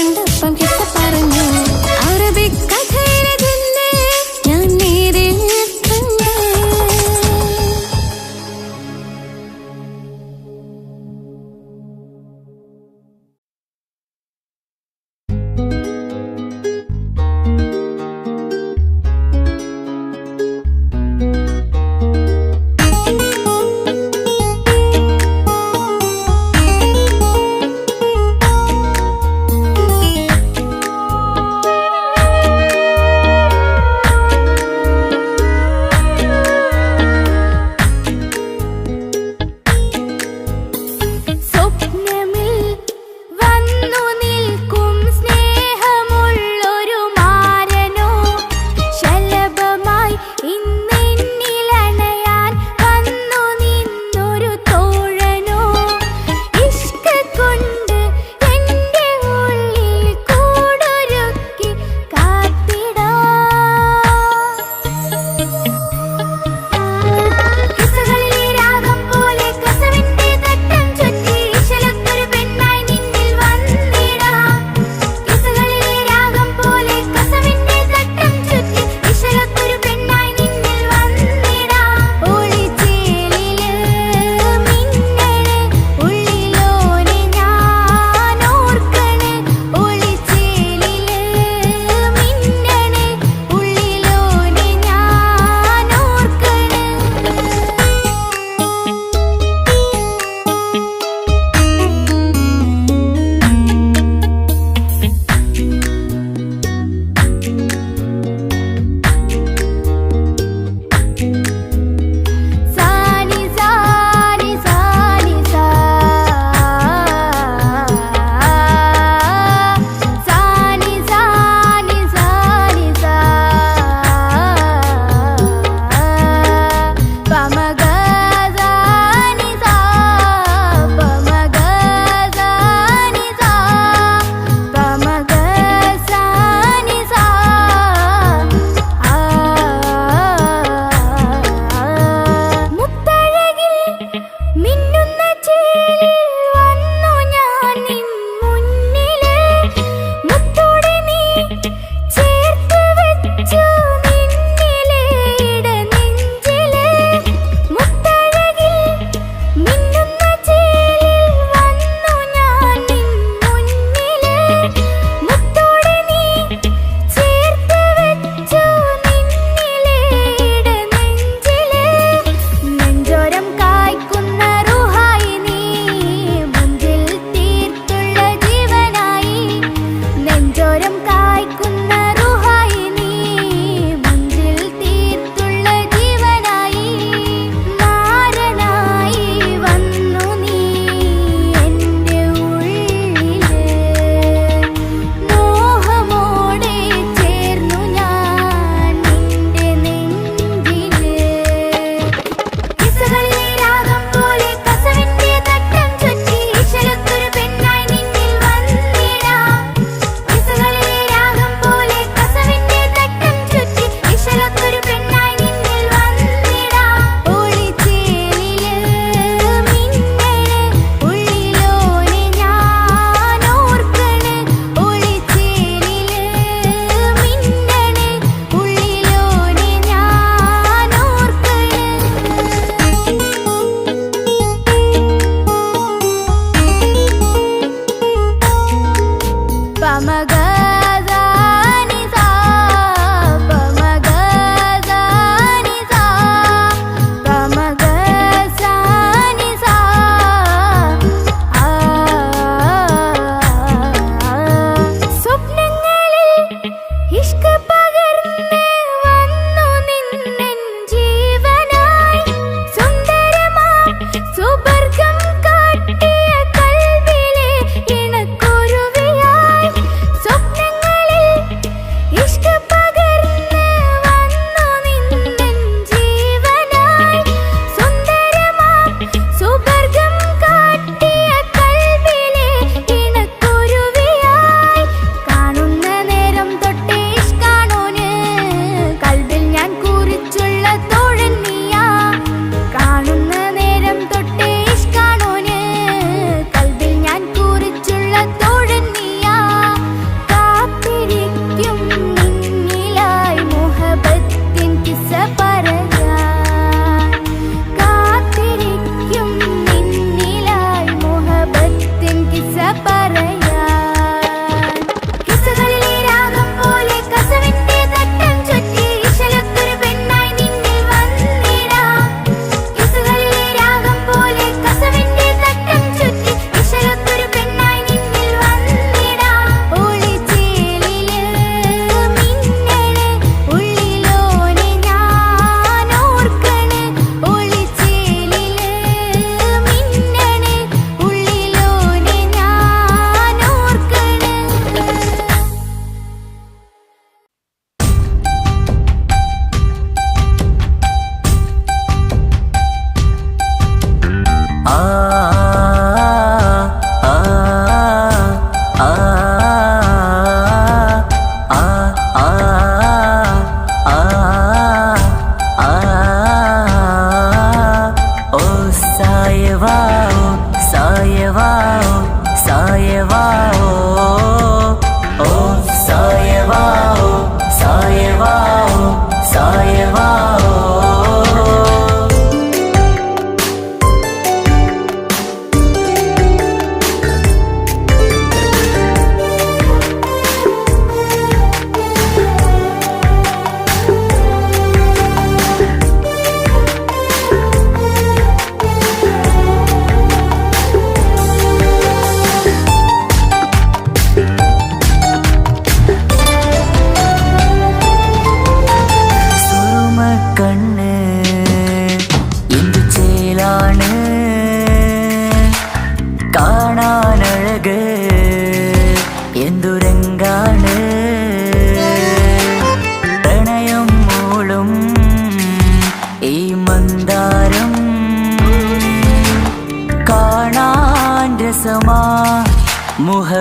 കണ്ടപ്പം കിട്ട പറഞ്ഞു അറബിക് കഥയിലെ ഞാൻ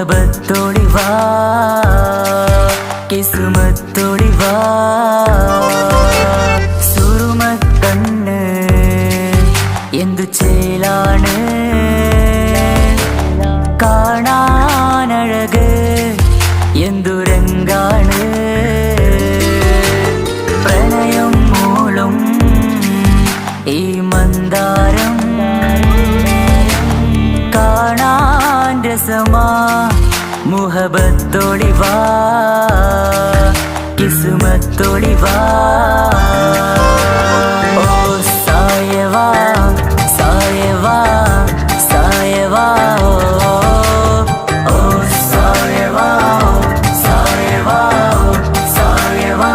മുഹബത്തോളിവാ കിസ്മത്തോളിവാ സുറുമക്കണ്ണ് എന്തു ചേലാണ് കാണാനഴക് എന്തുരങ്കാണ് പ്രണയം മൂളും ഈ മന്ദാരം കാണാൻ രസമാ മുഹബത്തോളിവാ കിസ്മത്തോളിവാ ഓ സായവാ സായവാ സായവാ ഓ സായവാ സായവാ സായവാ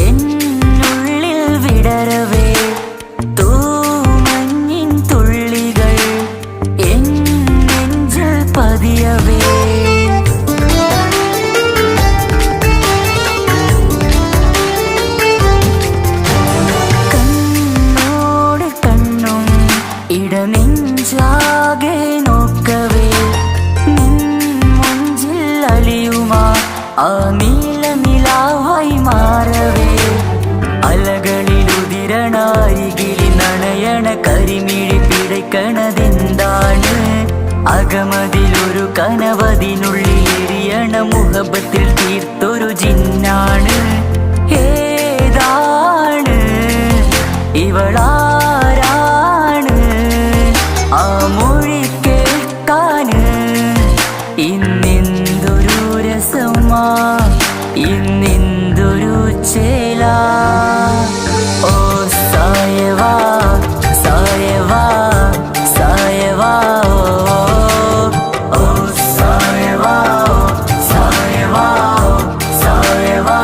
എന്നുള്ളിൽ വിടരവേ തൂമഞ്ഞിൻ തുള്ളികൾ എൻ നെഞ്ചിൽ പതിയവേ കണ്ണോട് കണ്ണും ഇടനെഞ്ചാകെ നോക്കവേ നിൻ മുഞ്ചിൽ അലിയുമാ ആ നീല നിലാവായി മാറവേ അലകളിലുതിരണാരികിലി നനയണ കരിമിഴി പിടയ്ക്കണതെന്താണ് അകമതിലൊരു കനവതിനുള്ളിൽ എരിയണ മുഹബത്തിൽ തീർത്തൊരു ജിന്നാണ് ഏതാണ് ഇവളാരാണ് ആ മൊഴി കേൾക്കാന് ഇന്നെന്തൊരു രസമാ ഇന്നെന്തൊരു ചേലാ ഓ സായവാ സായവാ സായവാ ഓ സായവാ സായവാ സായവാ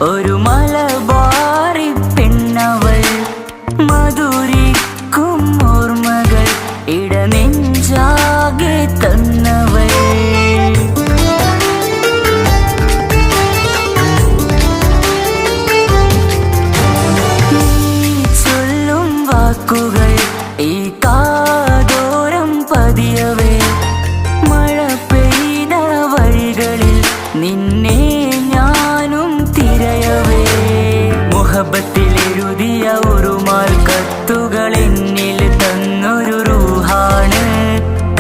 ഒരു മലബാറി പെണ്ണവൾ മധുരിക്കും ഓർമ്മകൾ ഇടനെഞ്ചാകെ തന്നവൾ നീ ചൊല്ലും വാക്കുകൾ ഈ കാതോരം പതിയവേ മഴ പെയ്ത വഴികളിൽ നിന്നെ മുഹബത്തിലെഴുതിയ ഉറുമാൽ കത്തുകൾ എന്നിൽ തന്നൊരു റൂഹാണ്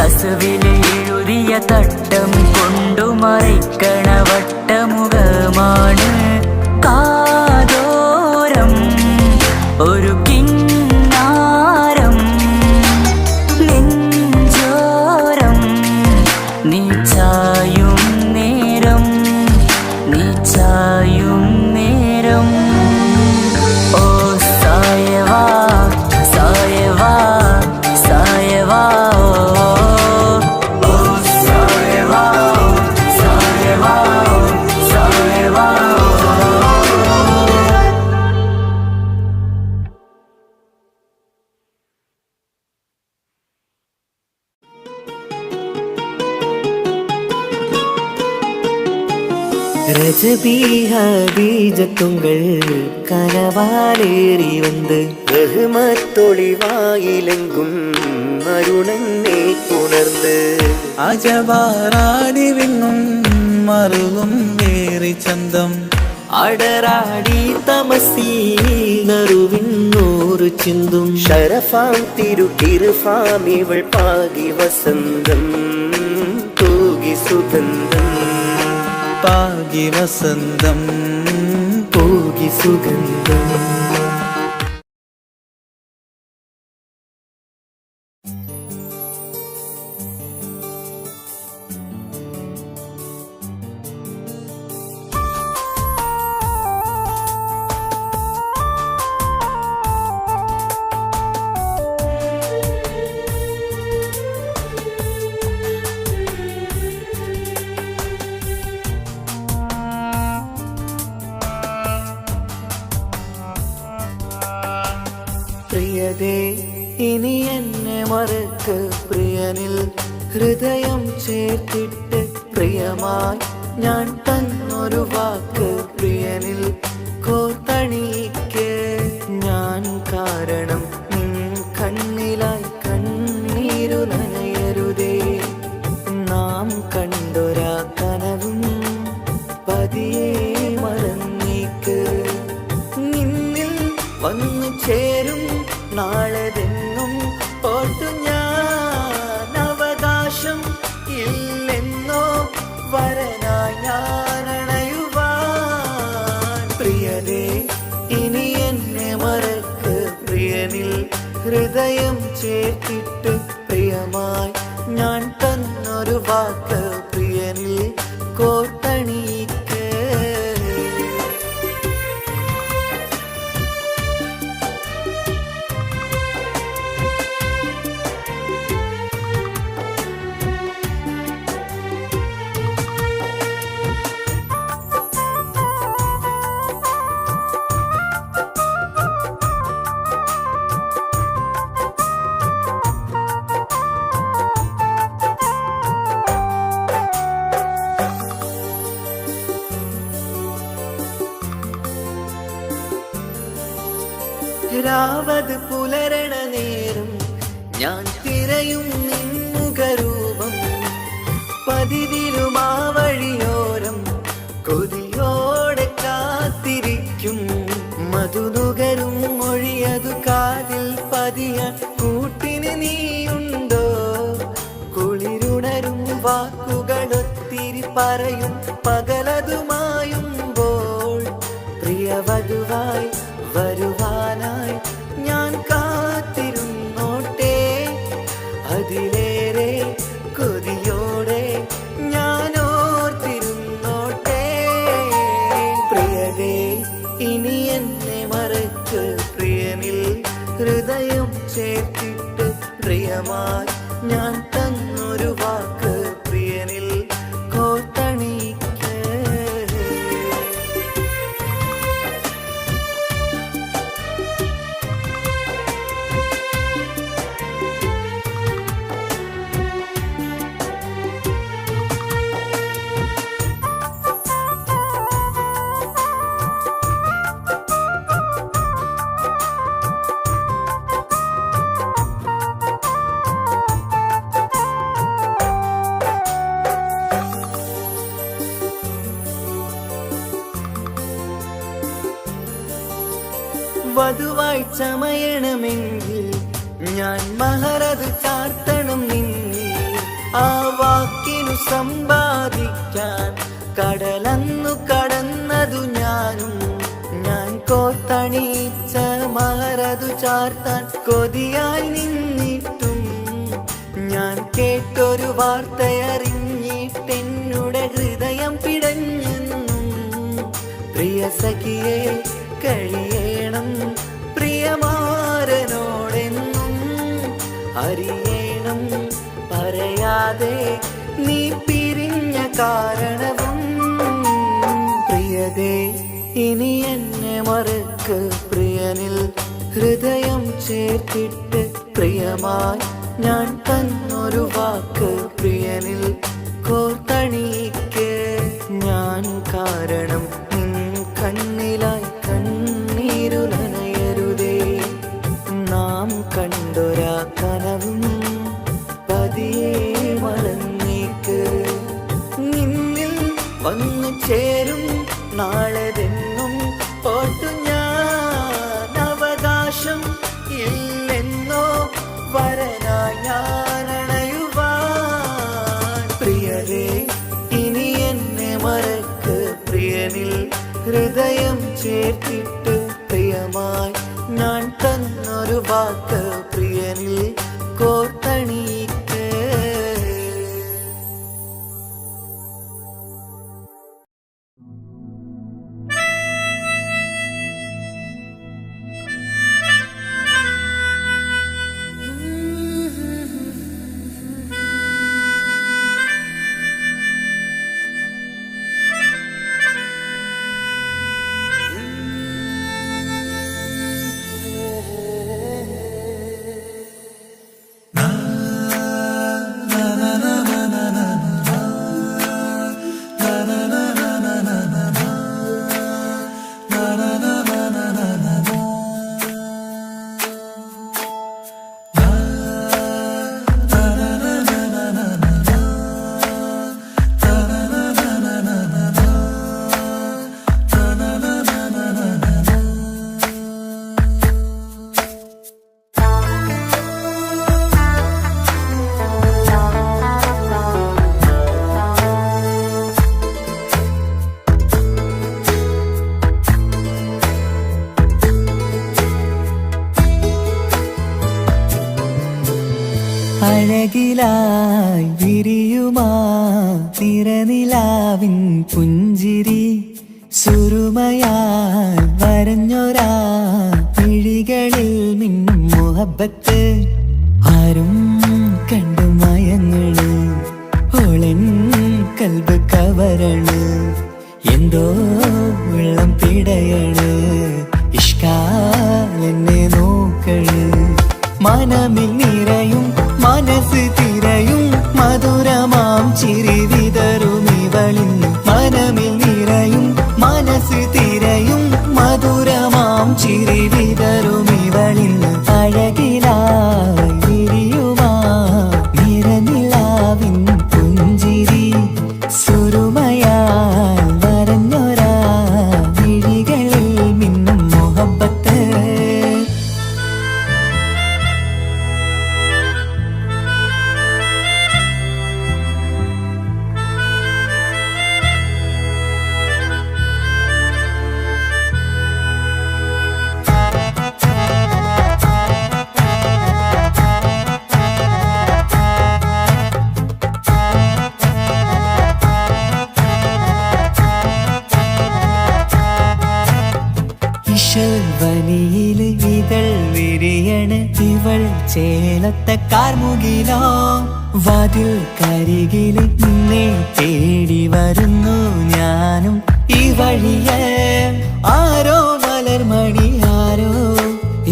കസവിൽ എഴുതിയ തട്ടം കൊണ്ടു മറിക്കണ വട്ടമുഖമാണ് കാതോരം ഒരു കിന്നാരം നെഞ്ചോരം നീ ചായും നേരം നീ ചായും നേരം ഓ സായവാ സായവാ സായവാ ഓ സായവാ സായവാ സായവാ ரஜபீஜத்துங்கள் கனவாலேறி வந்து ரஹ்மத்தொளிவாயிலெங்கும் அருணன்னே உணர்ந்து അജവാറാടി വിണ്ണും മറുകും വേറി ചന്തം അടരാടി തമസീന്നറുവിന്നൂറ് ചിന്തും ശരഫാം തിരുക്കിരുഫാം ഇവൾ പാകി വസന്തം തൂകി സുഗന്ധം പാകി വസന്തം പോകി സുഗന്ധം. പ്രിയതേ ഇനി എന്നെ മറക്ക് പ്രിയനിൽ ഹൃദയം ചേർത്തിട്ട് പ്രിയമായി ഞാൻ തന്നൊരു വാക്ക് പ്രിയനിൽ കോർത്തണിക്ക് ഞാൻ കാരണം നിൻ കണ്ണിലായി കണ്ണീരു നനയരുതേ നാം കണ്ടൊരാ കനവും പതിയെ മറന്നേക്ക് നിന്നിൽ വന്നു ചേരും നാളെതെന്നും ഓർത്തു ഞാൻ അവകാശം ഇല്ലെന്നോ വരനായി ഞാൻ അണയുവാൻ. പ്രിയതേ ഇനി എന്നെ മറക്ക് പ്രിയനിൽ ഹൃദയം ചേർത്തിട്ട് പ്രിയമായി ഞാൻ തന്നൊരു വാക്ക് പ്രിയനിൽ കോർത്തണിക്ക്. രാവത് പുലരണ നേരം ഞാൻ തിരയും നിൻമുഖരൂപം പതിവിലും ആ വഴിയോരം കൊതിയോടെ കാത്തിരിക്കും മധുനുകരും മൊഴിയതു കാതിൽ പതിയാൻ കൂട്ടിന് നീയുണ്ടോ കുളിരുണരും വാക്കുകളൊത്തിരി പറയും പകലതുമായുമ്പോൾ പ്രിയവധുവായി വരുവാനായി ഞാൻ കാത്തിരുന്നോട്ടെ അതിലേറെ കൊതിയോടെ ഞാൻ ഓർത്തിരുന്നോട്ടെ. പ്രിയതേ ഇനി എന്നെ മറക്ക് പ്രിയനിൽ ഹൃദയം ചേർത്തിട്ട് പ്രിയമായി ഞാൻ തന്നൊരു വാക്ക് പ്രിയനിൽ കോർത്തണിക്ക്. വധുവായി ചമയണമെങ്കിൽ ഞാൻ മഹറത് ചാർത്തണം നിന്നിൽ ആ വാക്കിനു സമ്പാദിക്കാൻ കടലന്നു കടന്നതു ഞാനും ഞാൻ കോത്തണിച്ച മഹറതു ചാർത്താൻ കൊതിയായി നിന്നിട്ടും ഞാൻ കേട്ടൊരു വാർത്തയറിഞ്ഞിട്ടെന്നുടെ ഹൃദയം പിടഞ്ഞെന്നും പ്രിയ സഖിയെ കഴിയണം പ്രിയമാരനോടെന്നും അറിയണം പറയാതെ നീ പിരിഞ്ഞ കാരണവും. പ്രിയതേ ഇനി എന്നെ മറക്ക് പ്രിയനിൽ ഹൃദയം ചേർത്തിട്ട് പ്രിയമായി ഞാൻ തന്നൊരു വാക്ക് പ്രിയനിൽ കോർത്തണിക്ക് ഞാൻ കാരണം നിൻ കണ്ണിലായി കണ്ണീരു നനയരുതേ നാം കണ്ടൊരാ കനവും പതിയെ മറന്നേക്ക് നിന്നിൽ വന്നു ചേരും നാളെതെന്നും ഓർത്തു ഞാൻ അവകാശം ഇല്ലെന്നോ വരനായി ഞാനണയുവാൻ. പ്രിയരേ ഇനി എന്നെ മറക്ക്, പ്രിയനിൽ ഹൃദയം ചേർത്തിട്ട് പ്രിയമായി ഞാൻ തന്നൊരു വാക്ക് പ്രിയനിൽ കോർത്തണിക്ക്. അഴകിലായി വിരിയുമാ തിരനിലാവിൻ പുഞ്ചിരി സുരുമയാൽ വരഞ്ഞൊരാ മിഴികളിൽ മിന്നും മുഹബത്ത് ആരും കണ്ടു മയങ്ങള് ഓളൻ കൽബ് കവരണ് എന്തോ വെള്ളം പിടയണ് ഇഷ്കാലെന്നെ നോക്കള് മനമിൽ നിറയും മനസ്സ് തിരയും മധുരമാം ചിരി വിതറും ഇവളിന്ന് മനമിൽ നിറയും മനസ്സ് തിരയും മധുരമാം ചിരി വിതറും ഇവളിന്ന് അഴകിലായി വിരിയുമാ നിറനിലാവിൻ പുഞ്ചിരി സുരുമയാൽ വരഞ്ഞൊരാ വിഴികളിൽ മിന്നും മുഹബത്ത്. വനിയില് ഇതൾ വിരിയണ് ഇവൾ ചേലത്തെ കാർമുകിലോ വാതിൽ കരികില് നിന്നെ തേടി വരുന്നു ഞാനും ഈ വഴിയെ ആരോ മലർമണി ആരോ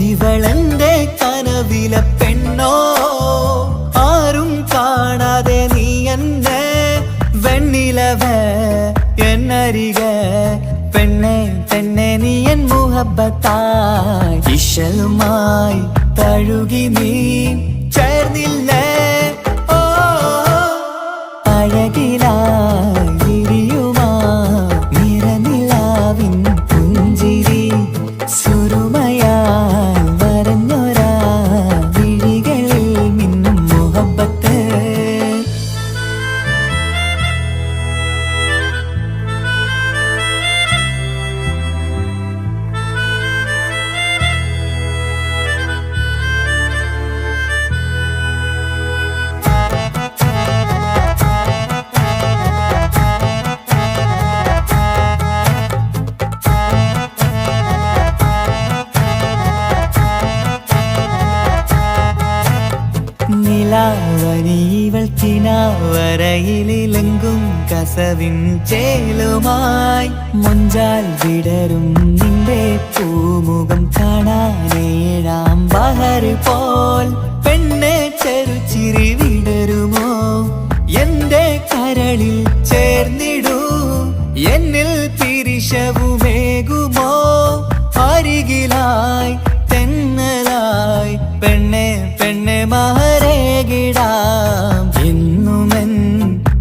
ഇവളെന്റെ കനവിലെ പെണ്ണോ ആരും കാണാതെ നീ എന്നെ വെണ്ണിലവ എന്നരിക പെണ്ണെ പെണ്ണെ നീ എൻ മുഹബത്തായി ഇശലുമായി തഴുകി നീ ചേർന്നില്ലേ ഓ അഴകിലായി വിരിയുമാ നിറനിലാവിൻ പുഞ്ചിരി സുരുമയാൽ വരഞ്ഞൊരാ വിഴികളിൽ മിന്നും മുഹബത്ത്. നിലാവനിവൾ കിനാവരയിലെങ്കും കസവിൻ ചേലുമായി മുഞ്ചാൽ വിടരും നിന്റെ പൂമുഖം കാണാനേഴാം ബഹർ പോൽ പെണ്ണെ ചെറുചിരി വിടരുമോ എന്റെ കരളിൽ ചേർന്നിടൂ എന്നിൽ പിരിശവുമേകുമോ അരികിലായി തെന്നലായി പെണ്ണെ പെണ്ണെ മഹരേകിടാം എന്നുമെൻ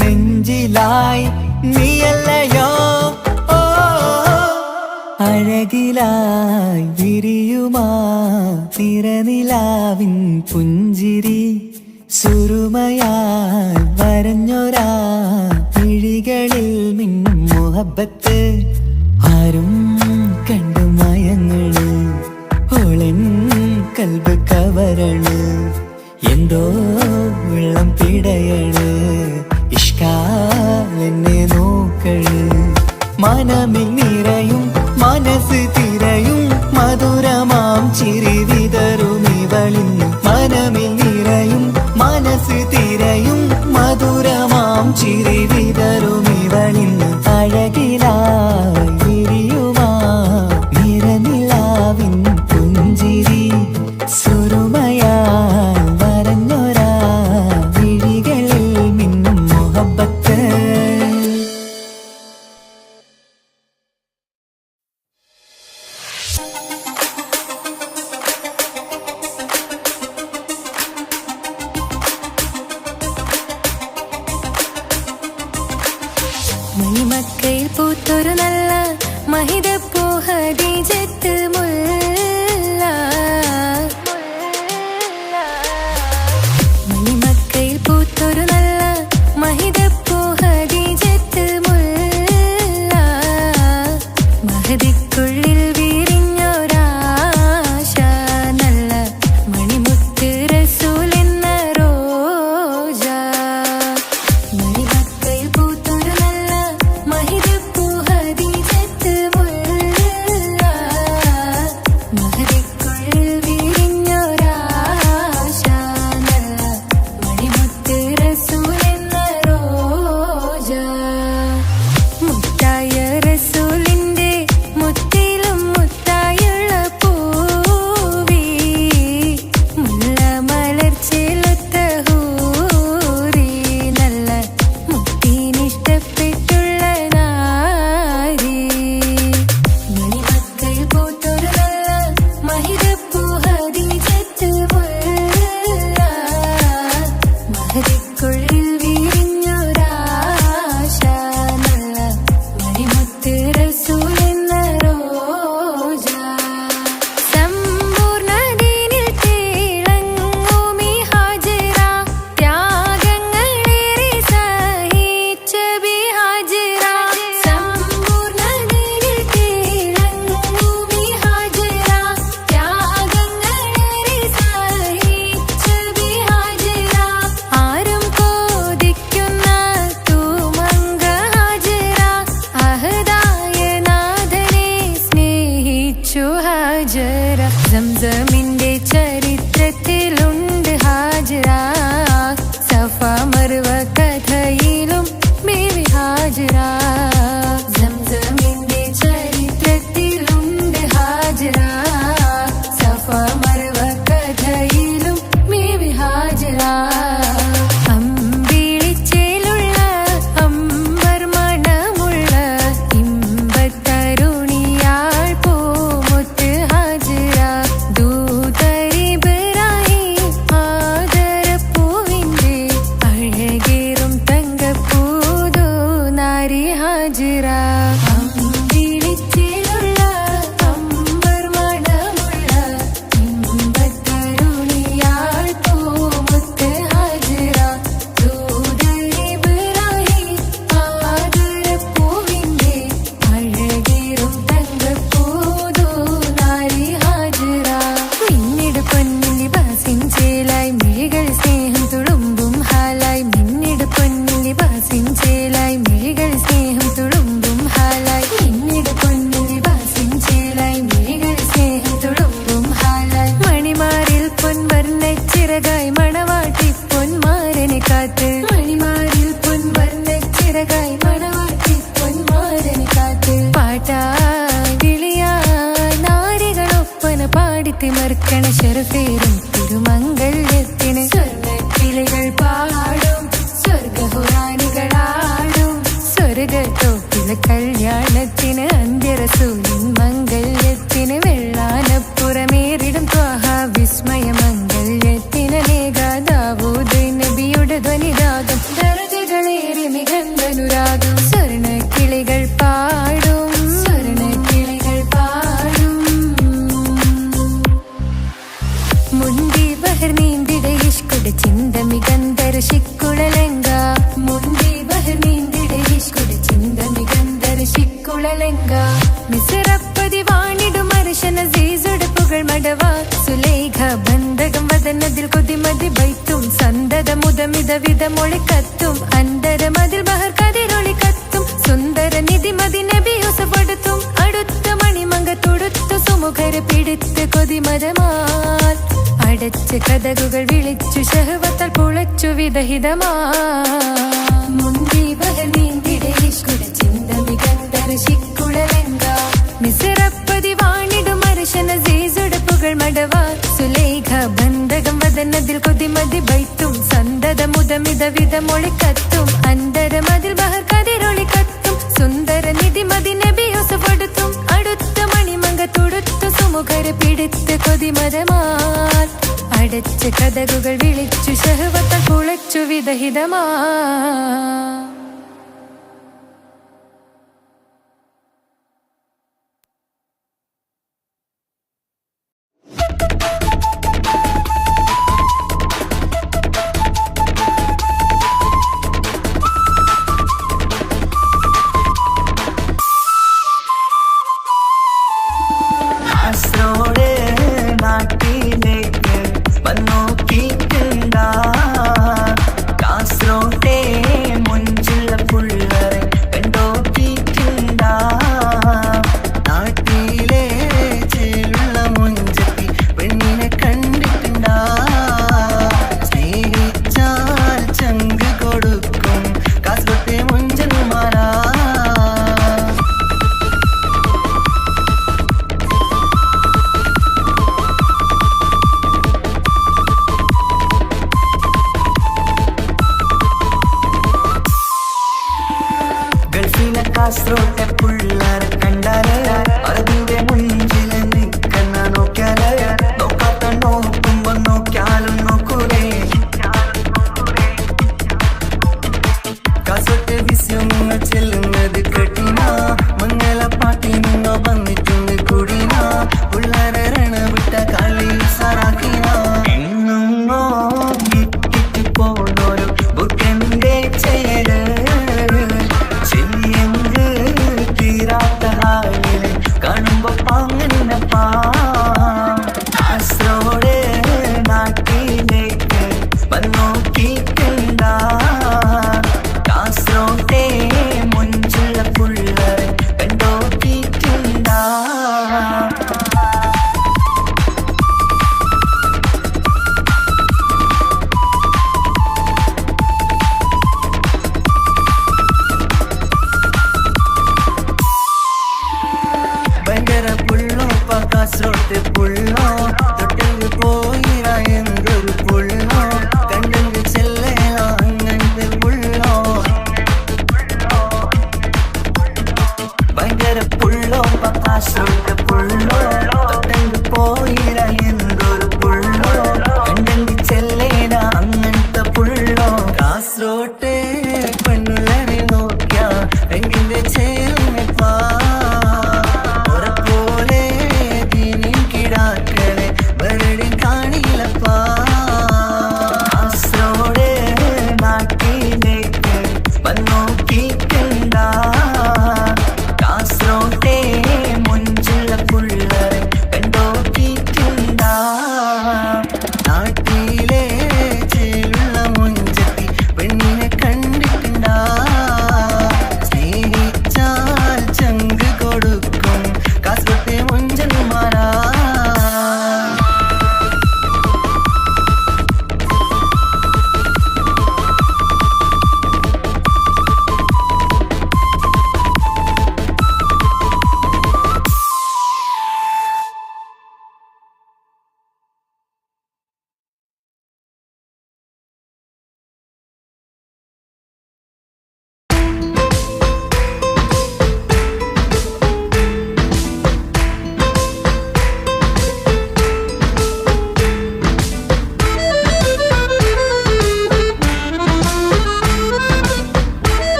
നെഞ്ചിലായി നീയല്ലയോ ഓ അഴകിലായി വിരിയുമാ തിരനിലാവിൻ പുഞ്ചിരി സുരുമയാൽ വരഞ്ഞൊരാ വിഴികളിൽ മിന്നും മുഹബത്ത് ആരും കണ്ടു മയങ്ങള് ഓളൻ കൽബ് കവരണ് എന്തോ വെള്ളം പിടയണ് ഇഷ്കാലെന്നെ നോക്കള് മനമിൽ നിറയും മനസ്സ് തിരയും മധുരമാം ചിരി വിതറും ഇവളിന്ന് മനമിൽ നിറയും മനസ്സ് തിരയും മധുരമാം ചിരി വിതറും ഇവളിന്ന് അഴകിലായി വിരിയുമാ നിറനിലാവിൻ പുഞ്ചിരി സുരുമയാൽ വരഞ്ഞൊരാ വിഴികളിൽ മിന്നും മുഹബത്ത് മണിമക്കയിൽ പൂത്തൊരു നല്ല മഹിതപ്പൂ ഹദീജത്ത് മുല്ല മണിമക്കയിൽ പൂത്തൊരു നല്ല മഹിതപ്പൂ ഹദീജത്ത് മുല്ല മഹദിക്കുള്ളിൽ വിരിഞ്ഞൊരാശ നല്ല മണിമുത്ത് റസൂൽ എന്ന റോജ മണിമക്കയിൽ പൂത്തൊരു നല്ല മഹിതപ്പൂ ഹദീജത്ത് മുല്ല മഹദിക്കുള്ളിൽ വിരിഞ്ഞൊരാശ നല്ല മണിമുത്ത് റസൂൽ എന്ന റോജ മുത്തായ റസൂലിന്റെ മുത്തിലും മുത്തായുള്ള പൂവി മുല്ല മലർച്ചെലുത്ത ഹൂറി നല്ല മുത്തിനിഷ്ടപ്പെട്ടുള്ള നാരി മണിമക്കയിൽ പൂത്തൊരു നല്ല മഹിതപ്പൂ ഹദീജത്ത് മുല്ല മഹദിക്കുള്ളിൽ വിരിഞ്ഞൊരാശ നല്ല മണിമുത്ത് റസൂൽ എന്ന റോജ സമ്പൂർണ്ണ ദീനിൽ തിളങ്ങുമീ ഹാജറ ത്യാഗങ്ങളേറെ സഹിച്ച ബിഹാജറ സമ്പൂർണ്ണ ദീനിൽ തിളങ്ങുമീ ഹാജറ ത്യാഗങ്ങളേറെ സഹിച്ച ബിഹാജറ ആരും കോതിക്കുന്ന തൂമങ്ക ഹാജറ അഹദായ നാഥനെ സ്നേഹിച്ചു ഹാജറ സംസമിന്റെ ചരിത്രത്തിലുണ്ട് ഹാജറ സഫ മർവ കഥയിലും ബീവി ഹാജറ സംസമിന്റെ ചരിത്രത്തിലുണ്ട് ഹാജറ സഫ മർവ കഥയിലും ബീവി ഹാജറ അമ്പിളിച്ചേലുള്ള അമ്പർ മണമുള്ള ഇമ്പത്തരുണിയാൾ പൂമുത്ത് ഹാജറ ദൂതരിബറായി ആദരപ്പൂവിന്റെ അഴകേറും തങ്കപ്പൂതോ നാരി ഹാജറ അമ്പിളിച്ചേലുള്ള അമ്പർ മണമുള്ള ഇമ്പത്തരുണിയാൾ പൂമുത്ത് ഹാജറ ദൂതരിബറായി ആദരപ്പൂവിന്റെ അഴകേറും തങ്കപ്പൂതോ നാരി ഹാജറ മിന്നിട് പൊന്നിൻ ലിബാസിൻ ചേലായി മിഴികൾ സ്നേഹം തുളുമ്പും ഹാലായി മിന്നിട് പൊന്നിൻ ലിബാസിൻ ചേലായി മിഴികൾ സ്നേഹം തുളുമ്പും ഹാലായി മിന്നിട് പൊന്നിൻ ലിബാസിൻ ചേലായി മിഴികൾ സ്നേഹം തുളുമ്പും ഹാലായി മണിമാരിൽ പൊൻവർണ്ണച്ചിറകായി മണവാട്ടി പൊന്മാരനെ കാത്ത് മണിമാരിൽ പൊൻവർണ്ണച്ചിറകായി മണവാട്ടി പൊന്മാരനെ കാത്ത് പാട്ടായി വിളിയായി നാരികളൊപ്പന പാടിത്തിമർക്കണ ശരഫേരും തിരുമംഗല്യത്തിന് സ്വർണ്ണക്കിളികൾ പാടും സ്വർഗഹുറാനികളാടും സ്വർഗത്തോപ്പില കല്യാണത്തിന് അന്ത്യറസൂലിൻ മംഗല്യത്തിന് വെള്ളാനപ്പുറമേറിടും ത്വാഹ വിസ്മയ മംഗല്യത്തിന് നേകാദാവൂദ് നബിയുടെ ധ്വനിരാഗം ദരജകളേറി മികന്ധനുരാഗം സ്വർണ്ണക്കിളികൾ പാടും സ്വർണ്ണക്കിളികൾ പാടും ശിക്കുളലങ്ക മിസറപ്പതി വാണിടും അർശന സീസുടെ പുകൾ മടവ സുലേഖ ബന്ധകം വദനതിൽ കൊതിമതി ബൈത്തും സന്തത മുതമിത വിധമൊളി കത്തും അന്തരമതിൽ ബഹർ കതിരൊളി കത്തും സുന്ദര നിധിമതി നബി യൂസഫെടുത്തും അടുത്ത മണിമങ്ക തൊടുത്തു സുമുഖര് പിടിത്ത് കൊതിമതമാൽ അടച്ച് കഥകുകൾ വിളിച്ചു ശഹവത്താൽ പുളച്ചു വിദഹിതമാ മുന്തി ബഹർ നീന്തിടെ ഇഷ്കുട ചിന്ത മികന്തര ശിക്കുളലങ്ക മിസറപ്പതി വാണിടും അർശന സീസുടെ പുകൾ മടവ സുലേഖ ബന്ധകം വദനതിൽ കൊതിമതി ബൈത്തും സന്തത മുതമിത വിധമൊളി കത്തും അന്തരമതിൽ ബഹർ കതിരൊളി കത്തും സുന്ദര നിധിമതി നബി യൂസഫെടുത്തും അടുത്ത മണിമങ്ക തൊടുത്തു സുമുഖര് പിടിത്ത് കൊതിമതമാൽ അടച്ച് കഥകുകൾ വിളിച്ചു ശഹവത്താൽ കുളച്ചു വിദഹിതമാ കാസർഗോട്ടെ പുള്ളാരെ കണ്ടാല് അതിന്റെ മുഞ്ചില് നിൽക്കുന്ന നോക്കിയാല് നോക്കാത്ത നോക്കുമ്പോ നോക്കിയാലും നോക്കൂലേ കാസർഗോട്ടെ വിസ്യങ്ങൾ ചെല്ലുന്നത് കെട്ടിന മംഗള പാട്ടി നിന്നോ വന്നിട്ടുണ്ട് കുടിന പുള്ളാരെ രണ വിട്ട കളി സാറാക്കിന എന്നും ഇട്ടിട്ട് പോണോരു ബുക്കന്റെ ചേര് കാണുമ്പോ പാങ്ങനപ്പാ കാസർഗോഡ് നാട്ടിലേക്ക് വന്നോക്കിട്ടുണ്ട കാസർഗോട്ടെ മുഞ്ചുള്ള പുള്ളരെ കണ്ടോക്കിട്ടുണ്ട കാസർഗോട്ടെ പുള്ളോ തൊട്ടെങ്കിൽ പോയിര എന്തൊരു പുള്ളോ കണ്ടെങ്കിൽ ചെല്ലല അങ്ങനത്തെ പുള്ളോ ഭയങ്കര പുള്ളോ കാസർഗോട്ടെ പുള്ളോ തൊട്ടെങ്കിൽ പോയിര എന്തൊരു പുള്ളോ കണ്ടെങ്കിൽ ചെല്ലല അങ്ങനത്തെ പുള്ളോ കാസർഗോട്ടെ പെണ്ണുള്ളരെ നോക്കിയ എങ്കിന്റെ ചേർന്നിപ്പാ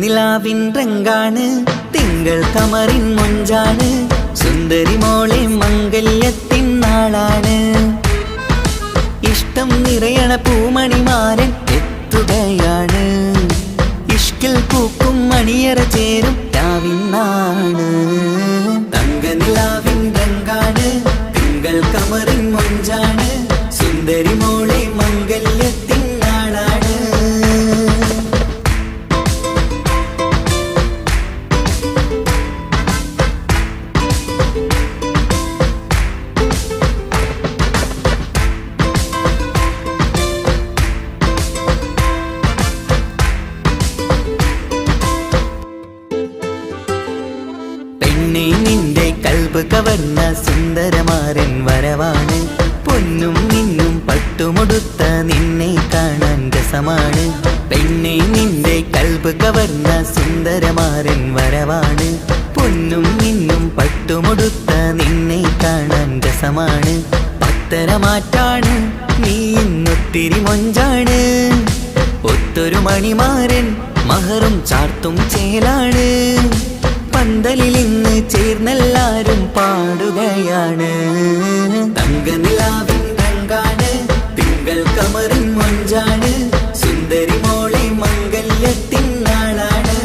നിലാവിൻ രംഗാണ് തിങ്കൾ കമറിൻ മൊഞ്ചാണ് സുന്ദരി മോളെ മംഗല്യത്തിൻ നാളാണ് ഇഷ്ടം നിറയണ പൂമണിമാരൻ എത്തുകയാണ്. ഇഷ്കിൽ പൂക്കും മണിയറ ചേരും രാവിനാണ്. തങ്കനിലാവിൻ രംഗാണ്, തിങ്കൾ കമറിൻ മൊഞ്ചാണ്, സുന്ദരി മോളെ മംഗല്യത്തിൻ നാളാണ്. പെണ്ണെ നിന്റെ കൽബ് കവർന്ന സുന്ദരമാരൻ വരവാണ്. പൊന്നും നിന്നും പട്ടുമുടുത്ത നിന്നെ കാണാൻ രസമാണ്. പെണ്ണെ നിന്റെ കൽബ് കവർന്ന സുന്ദരമാരൻ വരവാണ്. പൊന്നും നിന്നും പട്ടുമുടുത്ത നിന്നെ കാണാൻ രസമാണ്. പത്തരമാറ്റാണ് നീ ഇന്നൊത്തിരി മൊഞ്ചാണ്. ഒത്തൊരു മണിമാരൻ മഹറും ചാർത്തും ചേലാണ്. പന്തലിൽ ഇന്ന് ചേർന്നെല്ലാരും പാടുകയാണ്. തങ്കനിലാവിൻ രംഗാണ്, തിങ്കൾ കമറിൻ മൊഞ്ചാണ്, സുന്ദരി മോളെ മംഗല്യത്തിൻ നാളാണ്.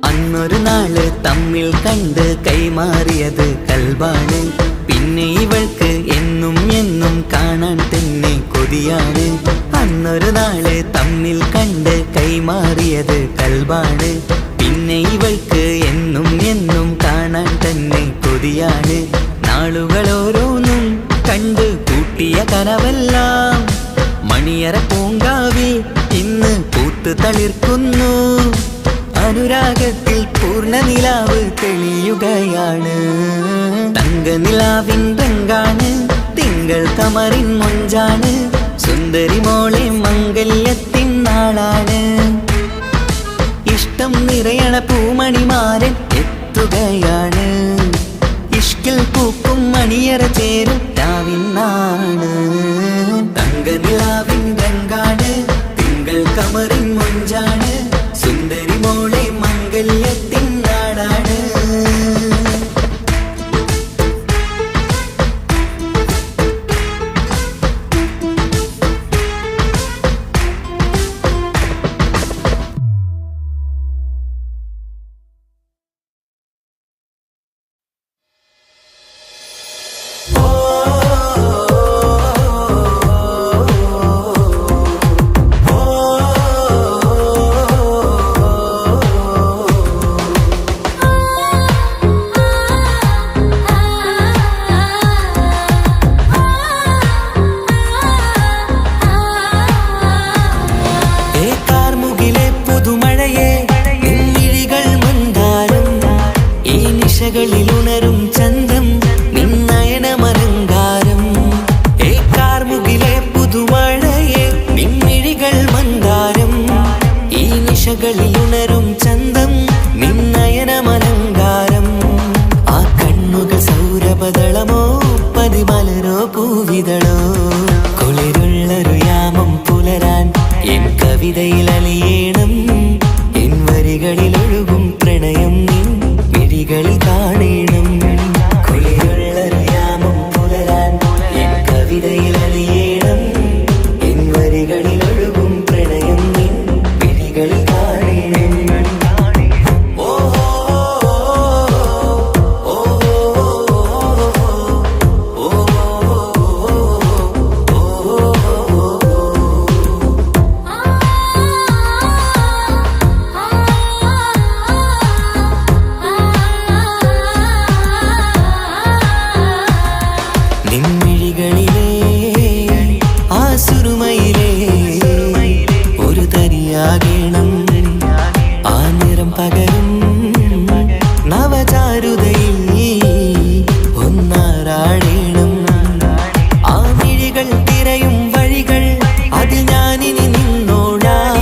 അന്നൊരു നാള് തമ്മിൽ കണ്ട് കൈമാറിയത് കൽബാണ്. പിന്നെ ഇവൾക്ക് എന്നും എന്നും കാണാൻ തന്നെ കൊതിയാണ്. അന്നൊരു നാള് തമ്മിൽ കണ്ട് കൈമാറിയത് കൽബാണ്. പിന്നെ ഇവൾക്ക് എന്നും എന്നും കാണാൻ തന്നെ കൊതിയാണ്. നാളുകൾ ഓരോന്നും കണ്ട് കൂട്ടിയ കനവെല്ലാം മണിയറ പൂങ്കാവിൽ ഇന്ന് പൂത്ത് തളിർക്കുന്നു. അനുരാഗത്തിൽ പൂർണ്ണനിലാവ് തെളിയുകയാണ്. തങ്കനിലാവിൻ രംഗാണ്, തിങ്കൾ കമറിൻ മൊഞ്ചാണ്, സുന്ദരി മോളെ മംഗല്യത്തിൻ നാളാണ്. ഇഷ്ടം നിറയണ പൂമണിമാരൻ എത്തുകയാണ്. ഇഷ്കിൽ പൂക്കും മണിയറ ചേരും രാവിനാണ്. തങ്കനിലാവിൻ രംഗാണ്, തിങ്കൾ കമറിൻ മൊഞ്ചാണ്, സുന്ദരി മോളെ മംഗല്യത്തിൻ നാടാണ്. ിലുണരും ചന്തം നിന്നയനമലങ്കാരം. ഏക്കാർമുകിലെ പുതുമഴയെ നിൻമിഴികൾ മന്ദാരം. ഈ നിശകളിലുണരും ചന്തം നിന്നയനമലങ്കാരം. ആ കണ്ണുകൾ സൗരഭദളമോ പതിമലരോ പൂവിതളോ. കുളിരുള്ളൊരു യാമം പുലരാൻ എൻ കവിതയിൽ അലിയേണം. എൻ വരികളിലൊഴുകും പ്രണയം നിൻ മിഴികളിൽ കാണണം. കുളിരുള്ളൊരു യാമം പുലരാൻ എൻ കവിതയിൽ അലിയേണം. എൻ വരികളിലൊഴുകും പ്രണയം നിൻ മിഴികളിൽ കാണണം. ഓ ഓ നിൻമിഴികളിലെ ആ സുറുമയിലെ ഒരു തരിയാകണം. ആ നിറം പകരും നവചാരുതയിൽ ഒന്നാറാടേണം. ആ മിഴികൾ തിരയും വഴികൾ അതിൽ ഞാനിനി നിന്നോളാം.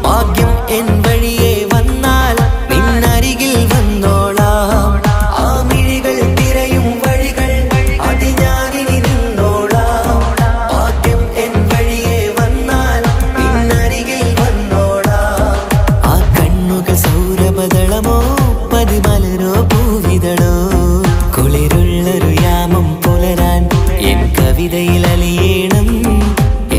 ഭാഗ്യം എൻ വഴിയെ വന്നാൽ നിന്നരികിൽ വന്നോളാം. ആ മിഴികൾ തിരയും വഴികൾ അതിൽ ഞാനിനി കവിതയിൽ അലിയേണം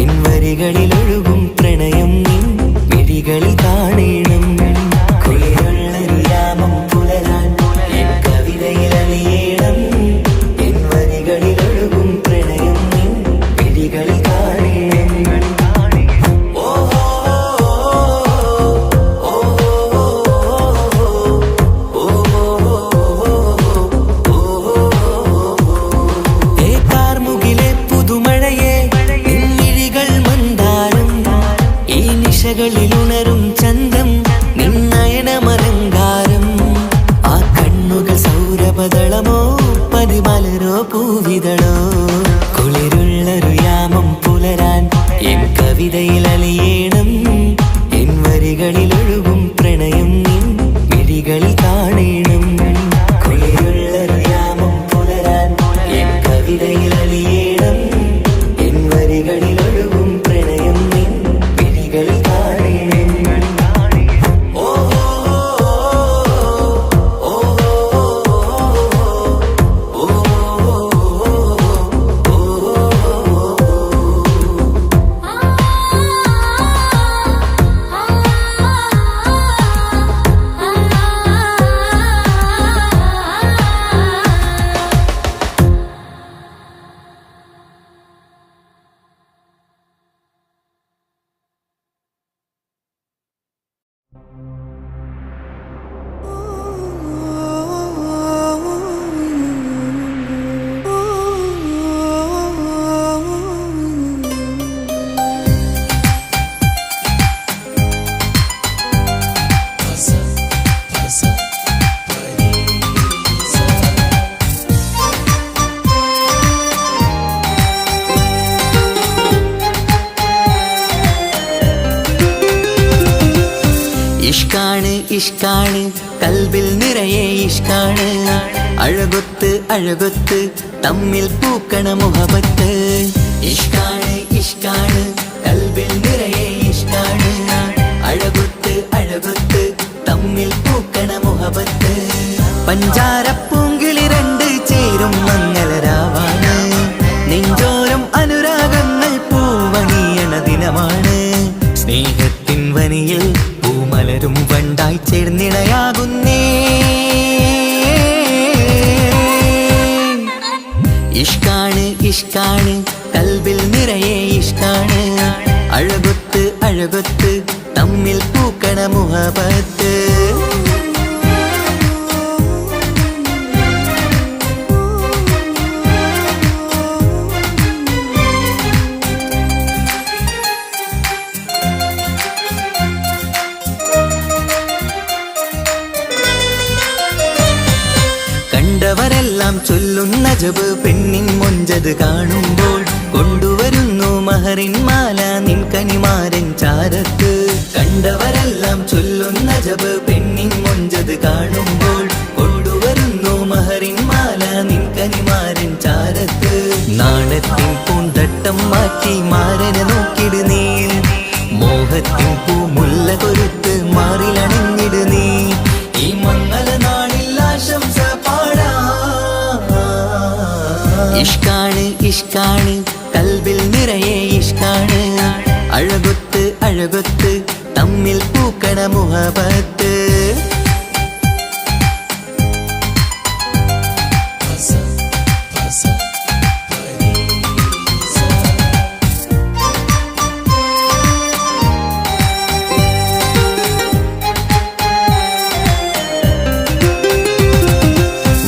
എൻ വരികളിൽ ഒഴുകും പ്രണയം നിൻ മിഴികളിൽ കാണേണം കുളിരുള്ളൊരു യാമം പുലരാൻ എൻ കവിതയിൽ അലിയേണം എൻ വരികളിൽ ഒഴുകും പ്രണയം നിൻ മിഴികളിൽ കാണേണം ിലുണരും ചന്തം നിന്നയനമലങ്കാരം ആ കണ്ണുകൾ സൗരഭദളമോ പതിമലരോ പൂവിതളോ കുളിരുള്ളൊരു യാമം പുലരാൻ എൻ കവിതയിൽ അലിയേണം എൻ വരികളിൽ ഒഴുകും പ്രണയം നിൻ മിഴികളിൽ കാണേണം കുളിരുള്ളൊരു യാമം പുലരാൻ എൻ കവിതയിൽ അലിയേണം എൻ വരികളിൽ ഒഴുകും പ്രണയം നിൻ മിഴികളിൽ ഇഷ്കാണ് ഇഷ്കാണ് കൽബിൽ നിറയെ ഇഷ്കാണ് അഴകൊത്ത് അഴകൊത്ത് തമ്മിൽ പൂക്കണ മുഹബത്ത് ഇഷ്കാണ് ഇഷ്കാണ് കൽബിൽ നിറയെ ഇഷ്കാണ് അഴകൊത്ത് അഴകൊത്ത് തമ്മിൽ പൂക്കണ മുഹബത്ത് പഞ്ചാരപ്പൂങ്കിളി രണ്ട് ചേരും മംഗളരാവാണ് നെഞ്ചോരം അനുരാഗങ്ങൾ പൂവണിയണ ദിനമാണ് സ്നേഹത്തിൻ വനിയിൽ പൂമലരും വണ്ടായി ചേർന്നിണയാകുന്നേ ഇഷ്കാണ് ഇഷ്കാണ് കൽബിൽ നിറയെ ഇഷ്കാണ് അഴകൊത്ത് അഴകൊത്ത് തമ്മിൽ പൂക്കണ മുഹബത്ത് കണ്ടവരെല്ലാം ചൊല്ലുന്ന ജബ് പെണ്ണിൻ മൊഞ്ചത് കാണുമ്പോൾ കൊണ്ടുവരുന്നു മഹറിൻ മാല നിൻ കനിമാരൻ ചാരത്ത് കണ്ടവരെല്ലാം ചൊല്ലുന്ന ജബ് പെണ്ണിൻ മൊഞ്ചത് കാണുമ്പോൾ കൊണ്ടുവരുന്നു മഹറിൻ മാല നിൻ കനിമാരൻ ചാരത്ത് നാണത്തിൻ പൂന്തട്ടം മാറ്റി മാരനെ നോക്കിട് നീ മോഹത്തിൻ പൂമുല്ല കൊരുത്ത് മാറിലണിഞ്ഞിട് നീ ഈ മംഗള നാളിൽ ആശംസ ഇഷ്കാണ് ഇഷ്കാണ് കൽബിൽ നിറയെ ഇഷ്കാണ് അഴകൊത്ത് അഴകൊത്ത് തമ്മിൽ പൂക്കണ മുഹബത്ത്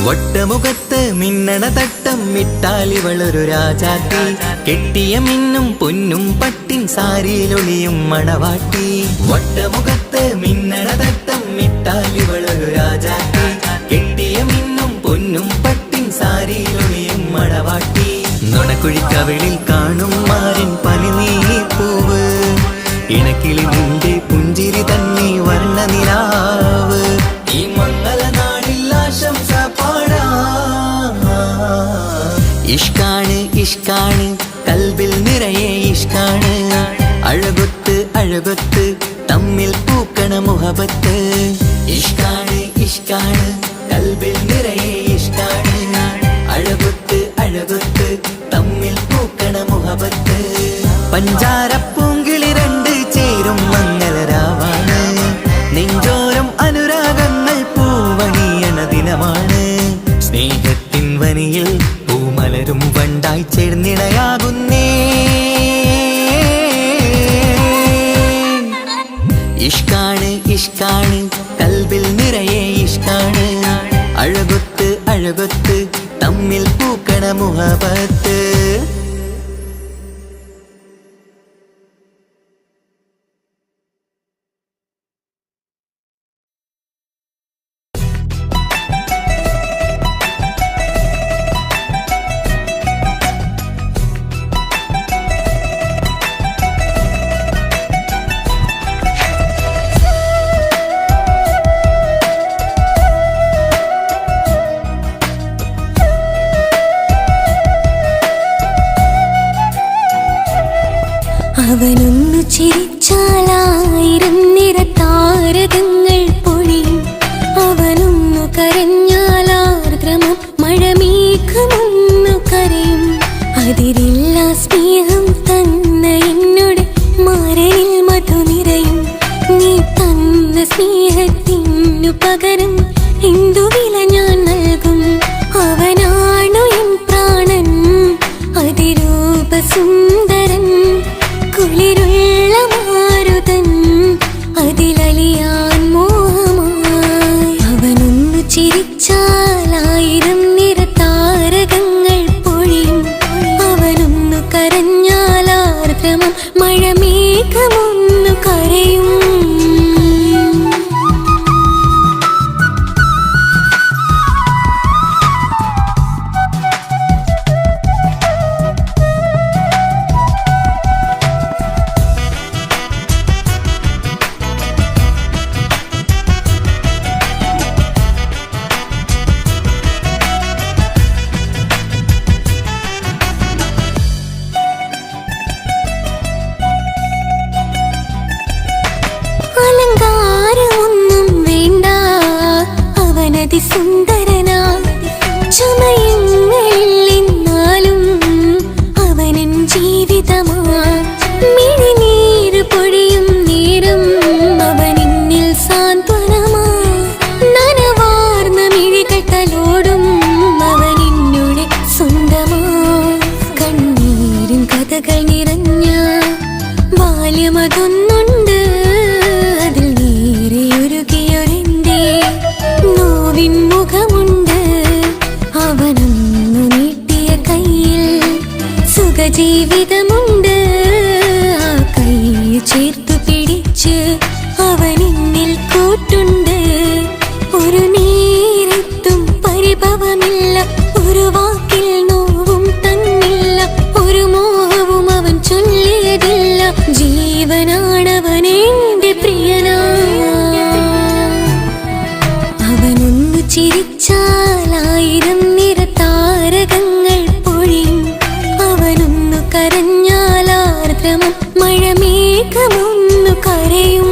വട്ടമുഖത്ത് മിന്നണ തട്ടം മിട്ടാലിവളൊരു രാജാത്തി കെട്ടിയ മിന്നും പൊന്നും പട്ടിൻ സാരിയിലൊളിയും മണവാട്ടി വട്ടമുഖത്ത് മിന്നണ തട്ടം മിട്ടാലിവളൊരു രാജാത്തി കെട്ടിയ മിന്നും പൊന്നും പട്ടിൻ സാരിയിലൊളിയും മണവാട്ടി നുണക്കുഴിക്കവിളിൽ കാണും മാറിൻ പനിനീ പൂവ് ഇണക്കിളി നിന്റെ പുഞ്ചിരി തന്നെ വർണ്ണനിലാവ് ഈ മംഗള നാളിൽ ആശംസ ഇഷ്കാണ് ഇഷ്കാണ് കൽബിൽ നിറയെ ഇഷ്കാണ് അഴകൊത്ത് അഴകൊത്ത് തമ്മിൽ പൂക്കണ മുഹബത്ത് ഇഷ്കാണ് ഇഷ്കാണ് കൽബിൽ നിറയെ ഇഷ്കാണ് അഴകൊത്ത് അഴകൊത്ത് തമ്മിൽ പൂക്കണ മുഹബത്ത് പഞ്ചാരപ്പൂങ്കിളി രണ്ട് ചേരും മംഗളരാവാണ് നെഞ്ചോരം അനുരാഗങ്ങൾ പൂവണിയണ ദിനമാണ് സ്നേഹത്തിൻ വനിയിൽ പൂമലരും വണ്ടായി ചേർന്നിണയാകുന്നേ ഇഷ്കാണ് ഇഷ്കാണ് കൽബിൽ നിറയെ ഇഷ്കാണ് അഴകൊത്ത് അഴകൊത്ത് തമ്മിൽ പൂക്കണ മുഹബത്ത് അവനൊന്നു ചിരിച്ചാലായിരം നിറതാരകങ്ങൾ പൊഴിയും അവനൊന്നു കരഞ്ഞാലാർദ്രമം മഴമേഘമൊന്നു കരയും അതിരില്ല സ്നേഹം തന്ന എന്നോട് മരയിൽ മധു നിറയും നീ തന്ന സ്നേഹത്തിനു പകരം എന്തു വില ഞാൻ നൽകും അവനാണു എൻ പ്രാണൻ അതിരൂപസുന്ദരൻ കുളിരുള്ള മാരുതൻ അതിലലിയാൻ മോഹമായി അവനൊന്നു ചിരിച്ചാലായിരം നിറതാരകങ്ങൾ പൊഴിയും അവനൊന്നു കരഞ്ഞാലാർദ്രമം മഴമേഘമൊന്നു കരയും അലങ്കാരമൊന്നും വേണ്ട അവനതി സുന്ദരനാ ചമയങ്ങളിൽ എന്നാലും അവനൻ ജീവിതമാ മിഴിനീര് പൊഴിയും നേരം അവനിന്നിൽ സാന്ത്വനമാ നനവാർന്ന മിഴികൾ തലോടും അവനിന്നോട് സ്വന്തമാ കണ്ണീരിൻ കഥകൾ നിറഞ്ഞ ബാല്യമതൊന്നുണ്ട് അതിൽ നീരെയൊരുകിയൊരെന്റെ നോവിൻ മുഖമുണ്ട് അവനൊന്നു നീട്ടിയ കയ്യിൽ സുഖജീവിതമുണ്ട് ആ കൈ ചേർത്തു പിടിച്ച് അവനിന്നിൽ കൂട്ടുണ്ട് ഒരു നേരത്തും പരിഭവമില്ല ഒരു വാക്കിൽ നോവും തന്നില്ല ഒരു മോഹവും അവൻ ചൊല്ലിയതില്ല ജീവനാണവനെന്റെ പ്രിയനാ അവനൊന്നു ചിരിച്ചാലായിരം നിറതാരകങ്ങൾ പൊഴിയും അവനൊന്നു കരഞ്ഞാലാർദ്രമം മഴമേഘമൊന്നു കരയും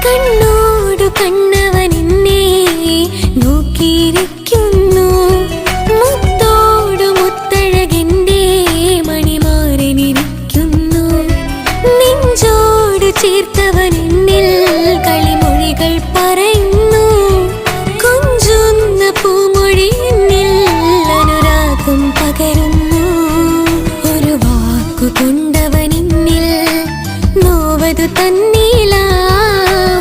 കണ്ണോടു കണ്ണവൻ എന്നെ നോക്കിയിരിക്കുന്നു മുത്തോടു മുത്തഴകെന്റെ മണിമാരനിരിക്കുന്നു നെഞ്ചോടു ചേർത്തവൻ എന്നിൽ കളിമൊഴികൾ പറയുന്നു കൊഞ്ചുന്ന പൂമൊഴി എന്നിൽ അനുരാഗം പകരുന്നു ഒരു വാക്കു കൊണ്ടവൻ എന്നിൽ നോവതു തന്നീല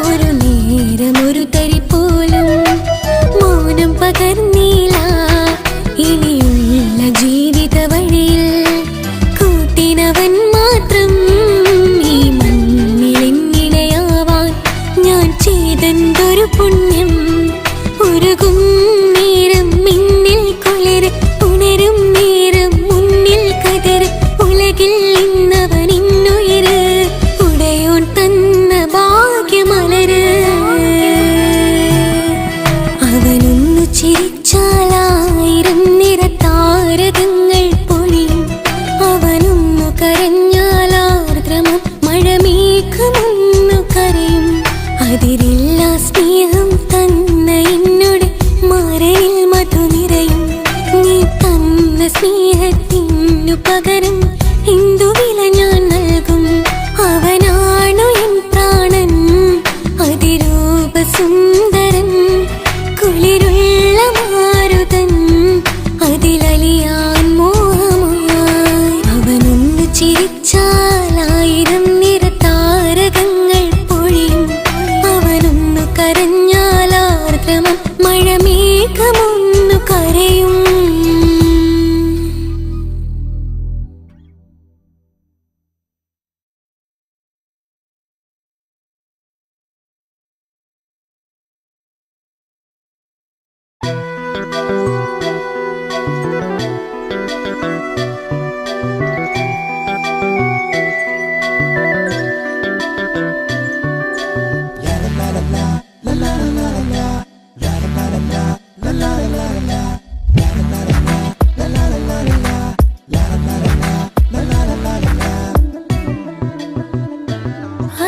ഒരു നേരമൊരു തരി പോലും മൗനം പകർന്നീല ഇനിയുള്ള ജീവിത വഴിയിൽ കൂട്ടിനവൻ മാത്രം ഈ മണ്ണിലെങ്ങിനെയാവാൻ ഞാൻ ചെയ്തെന്തൊരു പുണ്യം ഉരുകും നേരം മിന്നിൽ കുളിര് ഉണരും നേരം മുന്നിൽ കതിര് ഉലകിൽ ഇന്നവൻ ഇന്നുയിര് ഉടയോൻ തന്ന അതിരില്ല സ്നേഹം തന്ന എന്നോട് മാരയിൽ മധു നിറയും. നീ തന്ന സ്നേഹത്തിനു പകരം എന്തു വില ഞാൻ നൽകും? അവനാണു എൻ പ്രാണൻ, അതിരൂപ സുന്ദരൻ, കുളിരുള്ള മാരുതൻ, അതിലലിയാൻ മോഹമായി. അവനൊന്നു ചിരിച്ചാലായിരം നിറതാരകങ്ങൾ പൊഴിയും. അവനൊന്നു കരഞ്ഞാലാർദ്രമം മഴമേഘമൊന്നു കരയും.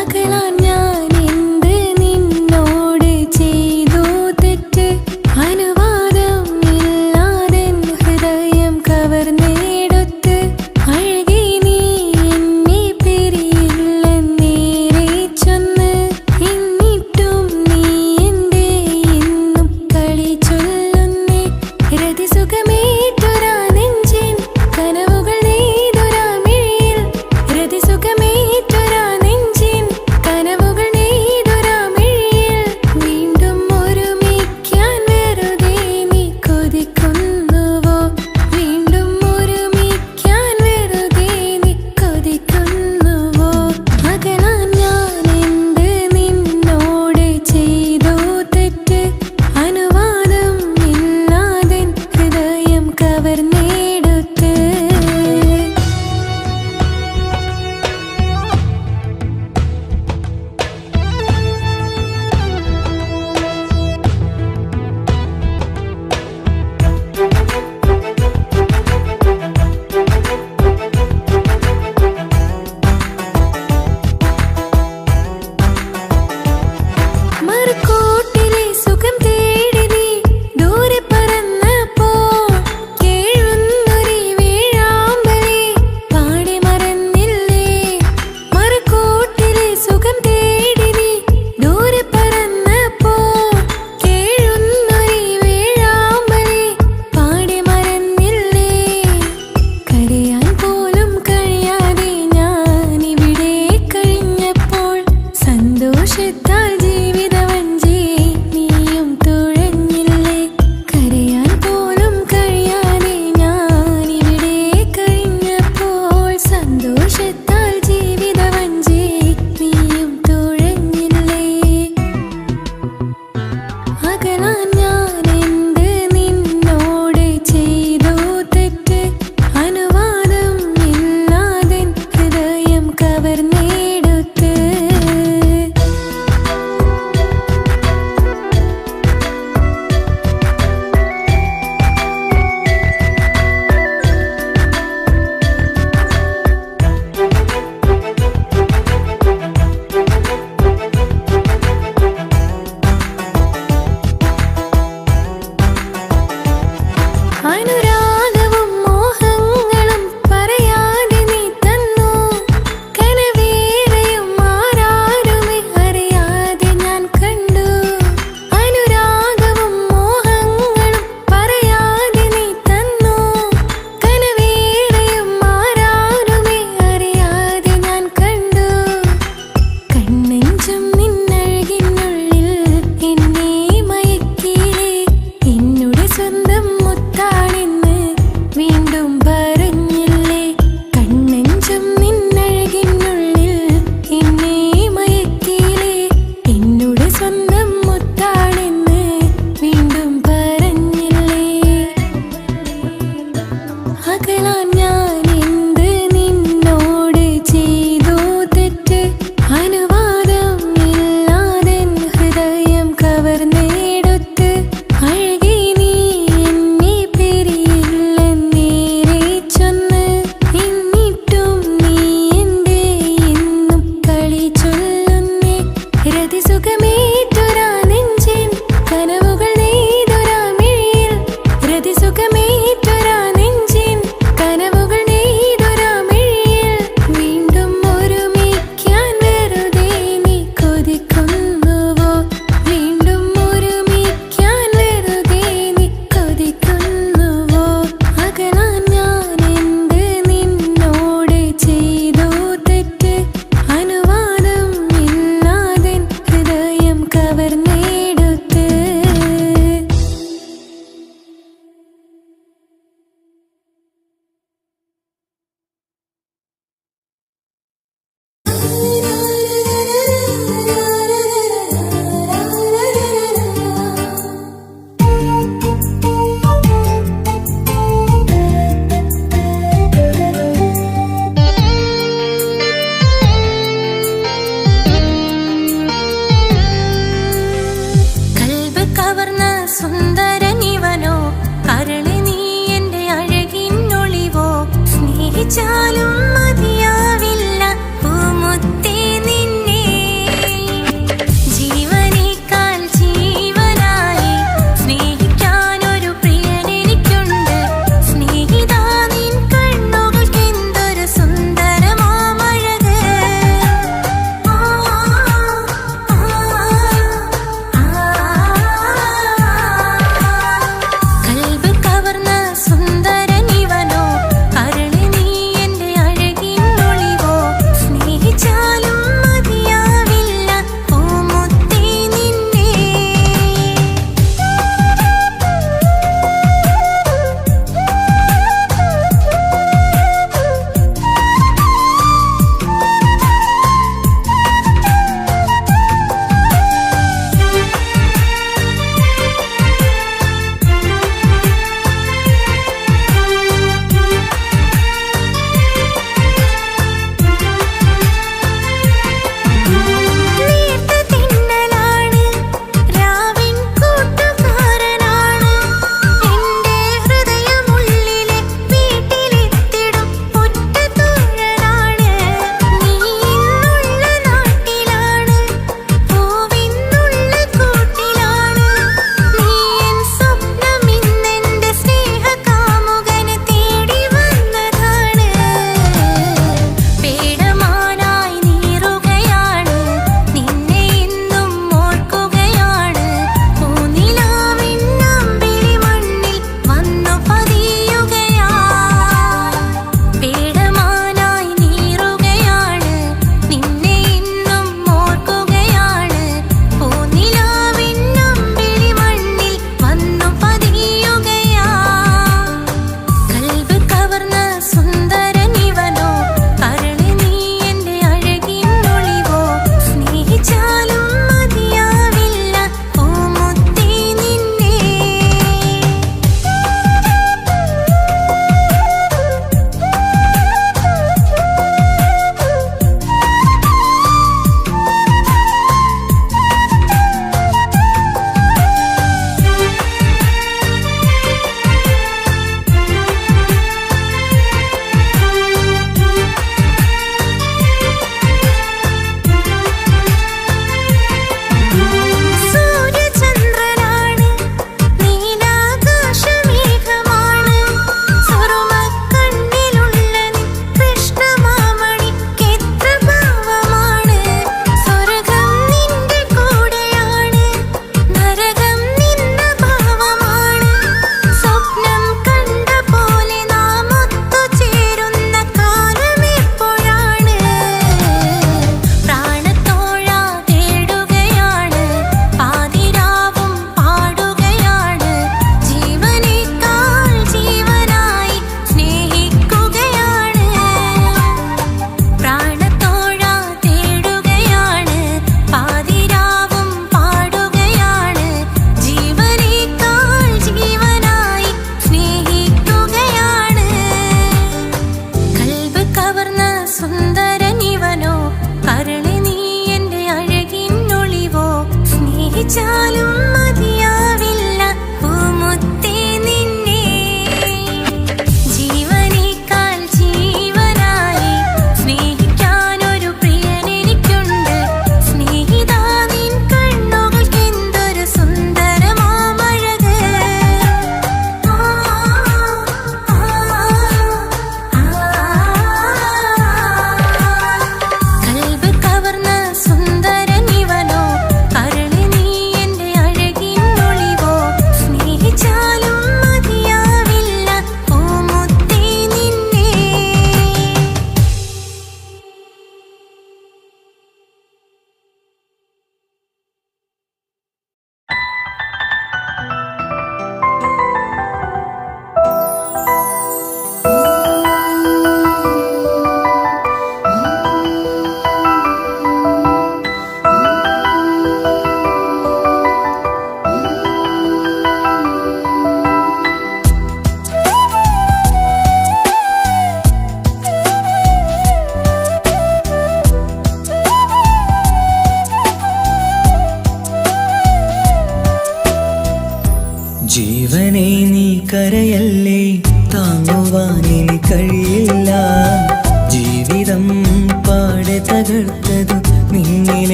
അകലാൻ ഞാൻ എന്ത് നിന്നോട് ചെയ്തു തെറ്റ്? അനുവാദം ഇല്ലാതെ ഹൃദയം കവർന്നെടുത്ത് അഴകി നീ എന്നെ പിരിയില്ലെന്നേറെ ചൊന്ന്. എന്നിട്ടും നീ എന്റെ എന്നും കളി ചൊല്ലുന്നേ. രതിസുഖമേറ്റൊരാ നെഞ്ചിൻ കനവുകൾ നെയ്തൊരാ മിഴിയിൽ. രതിസുഖമേറ്റൊരാ നെഞ്ചിൻ കനവുകൾ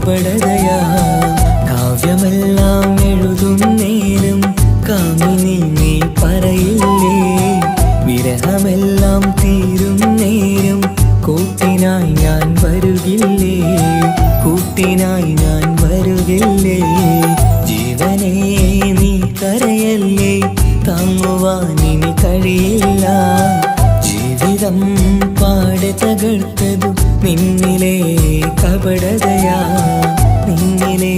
കപടതയാ. കാവ്യമെല്ലാം എഴുതും നേരം കാമിനി നീ പറയില്ലേ, വിരഹമെല്ലാം തീരും നേരം കൂട്ടിനായി ഞാൻ വരുകില്ലേ, കൂട്ടിനായി ഞാൻ വരുകില്ലേ. ജീവനേ നീ കരയല്ലേ, താങ്ങുവാനിനി കഴിയില്ല. ജീവിതം പാടെ തകർത്തതു നിന്നിലെ കപടതയാ, നിന്നിലെ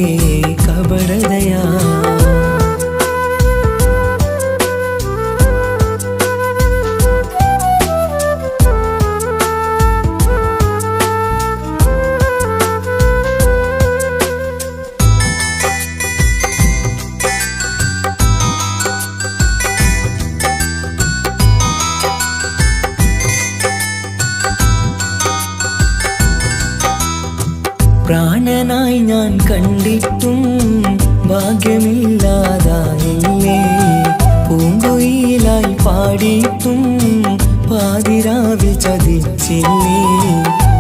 കപടതയാ. പ്രാണനായി ഞാൻ കണ്ടിട്ടും ഭാഗ്യമില്ലാതായില്ലേ, പൂങ്കുയിലായി പാടിയിട്ടും പാതിരാവിൽ ചതിച്ചില്ലേ.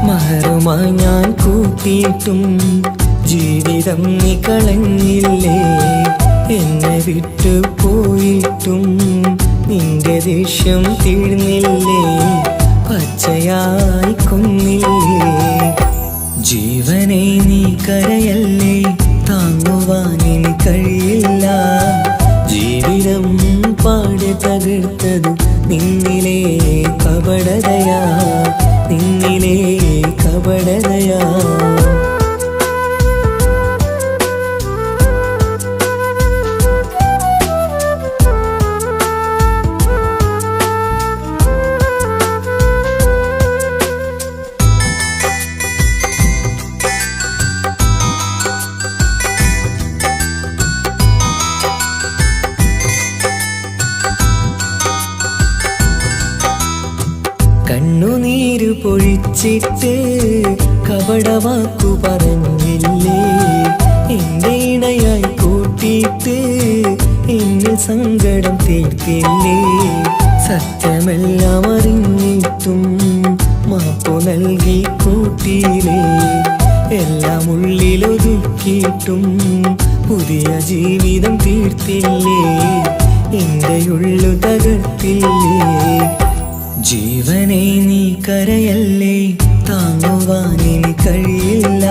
മഹറുമായി ഞാൻ കൂട്ടിയിട്ടും ജീവിതം നീ കളഞ്ഞില്ലേ, എന്നെ വിട്ടു പോയിട്ടും നിന്റെ ദേഷ്യം തീർന്നില്ലേ, പച്ചയായി കൊന്നില്ലേ. ജീവനെ നീ കരയല്ലേ, താങ്ങുവാനിനി കഴിയില്ല. ജീവിതം പാടെ തകർത്തതു നിന്നിലെ കപടതയാ, നിന്നിലെ കപടതയാ. കണ്ണുനീര് പൊഴിച്ചിട്ട് കപടവാക്കു പറഞ്ഞില്ലേ, എന്റെ ഇണയായി കൂട്ടിയിട്ട് എന്നിൽ സങ്കടം തീർത്തില്ലേ. സത്യമെല്ലാം അറിഞ്ഞിട്ടും മാപ്പു നൽകി കൂട്ടിയില്ലേ, എല്ലാം ഉള്ളിലൊതുക്കിയിട്ടും പുതിയ ജീവിതം തീർത്തില്ലേ, എന്റെ ഉള്ളു തകർത്തില്ലേ. ജീവനെ നീ കരയല്ലേ, താങ്ങുവാനിനി കഴിയില്ല.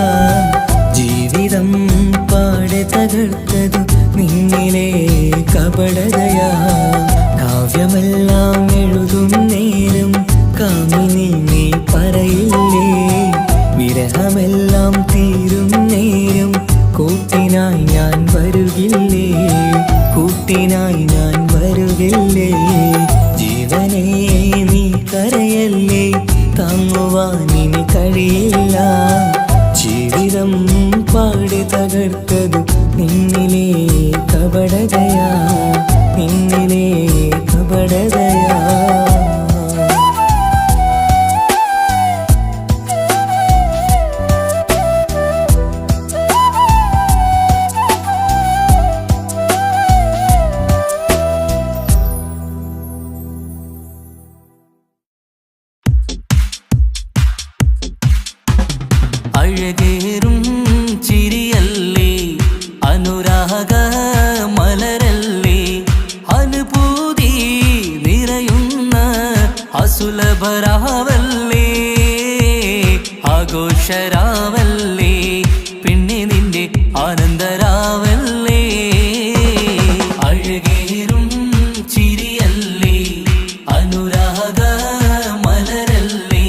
ജീവിതം പാടെ തകർത്തതു നിന്നിലെ കപടതയാ. കാവ്യമെല്ലാം എഴുതും നേരം കാമിനി നീ പറയില്ലേ, വിരഹമെല്ലാം തീരും നേരം കൂട്ടിനായി ഞാൻ വരുകില്ലേ, കൂട്ടിനായി ഞാൻ വരുകില്ലേ. ജീവനേ നീ കരയല്ലേ, താങ്ങുവാനിനി കഴിയില്ല. ജീവിതം പാടെ തകർത്തതു നിന്നിലെ കപടതയാ, നിന്നിലെ കപടതയാ. അഴകേറും ചിരിയല്ലേ, അനുരാഗ മലരല്ലേ, അനുഭൂതി നിറയുന്ന അസുലഭരാവല്ലേ, ആഘോഷരാവല്ലേ, പിന്നെ നിന്റെ ആനന്ദരാവല്ലേ. അഴകേറും ചിരിയല്ലേ, അനുരാഗ മലരല്ലേ,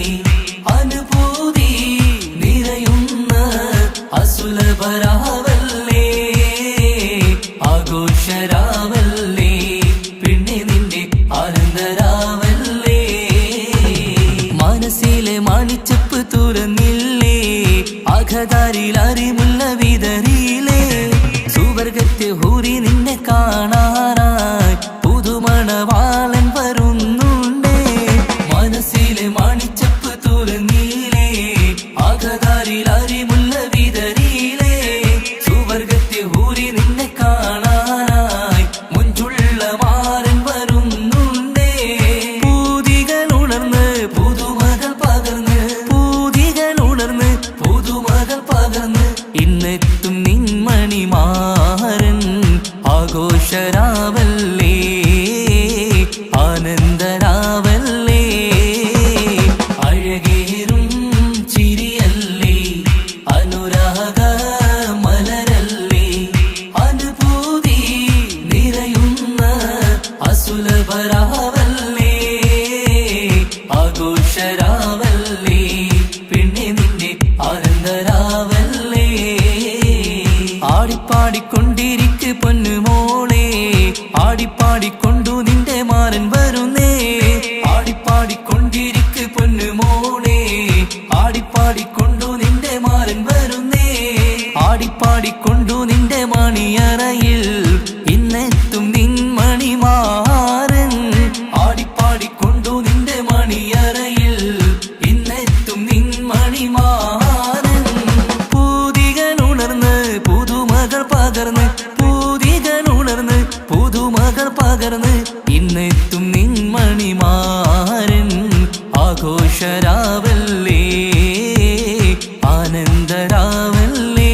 അനുഭൂതി നിറയുന്ന അസുലഭരാവല്ലേ, ആഘോഷരാവല്ലേ, പിന്നെ നിന്റെ ആനന്ദരാവല്ലേ. മനസ്സിലെ മാണിച്ചപ്പ് തുറന്നില്ലേ, അകതാരിൽ അറിമുല്ല വിതറിയില്ലേ, സുവർഗത്തെ ഹൂരി നിന്നെ കാണാനായി പുതുമണവാളൻ വരുന്നുണ്ടേ. മനസ്സിലെ മാണിച്ചപ്പ് തുറന്നില്ലേ, അകതാരിൽ അറിമുല്ല വിതറിയില്ലേ, സുവർഗത്തെ ഹൂരി നിന്നെ കാണാനായി മുഞ്ചുള്ള മാരൻ വരുന്നുണ്ടേ. പൂതികൾ ഉണർന്ന് പുതുമകൾ പകർന്ന്, പൂതികൾ ഉണർന്ന് പുതുമകൾ പകർന്ന്, ഇന്ന് ആടിപ്പാടിക്കൊണ്ടിരിക്ക് പൊന്നുമോളെ ആടിപ്പാടിക്കൊണ്ടു നിന്റെ മാരൻ വരുന്നേ ആടിപ്പാടിക്കൊണ്ടിരിക്ക് പൊന്നുമോളെ ആടിപ്പാടിക്കൊണ്ടു നിന്റെ മാരൻ വരുന്നേ ആടിപ്പാടിക്കൊണ്ടു നിന്റെ മണിയറയിൽ ഇന്നെത്തും നിൻ മണിമാരൻ ആടിപ്പാടിക്കൊണ്ടു നിന്റെ മണിയറയിൽ ഇന്നെത്തും നിൻ മണിമാരൻ പൂതികനുണർന്ന് പുതുമകൾ പകർന്ന് പൂതികനുണർന്ന് പുതുമകൾ പകർന്ന് ഇന്നെത്തും നിൻ മണിമാരൻ ആഘോഷരാവല്ലേ ആനന്ദരാവല്ലേ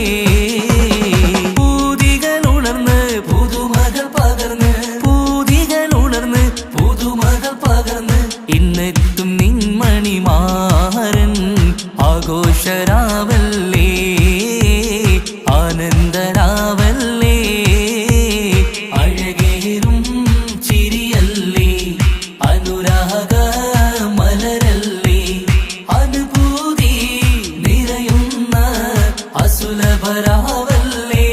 പൂതികനുണർന്ന് പുതുമകൾ പകർന്ന് പൂതികനുണർന്ന് പുതുമകൾ പകർന്ന് ഇന്നെത്തും നിൻ മണിമാരൻ ആഘോഷരാവല്ലേ ആനന്ദരാവല്ലേ അഴകേറും ചിരിയല്ലേ അനുരാഗ മലരല്ലേ അനുഭൂതി നിറയുന്ന അസുലഭരാവല്ലേ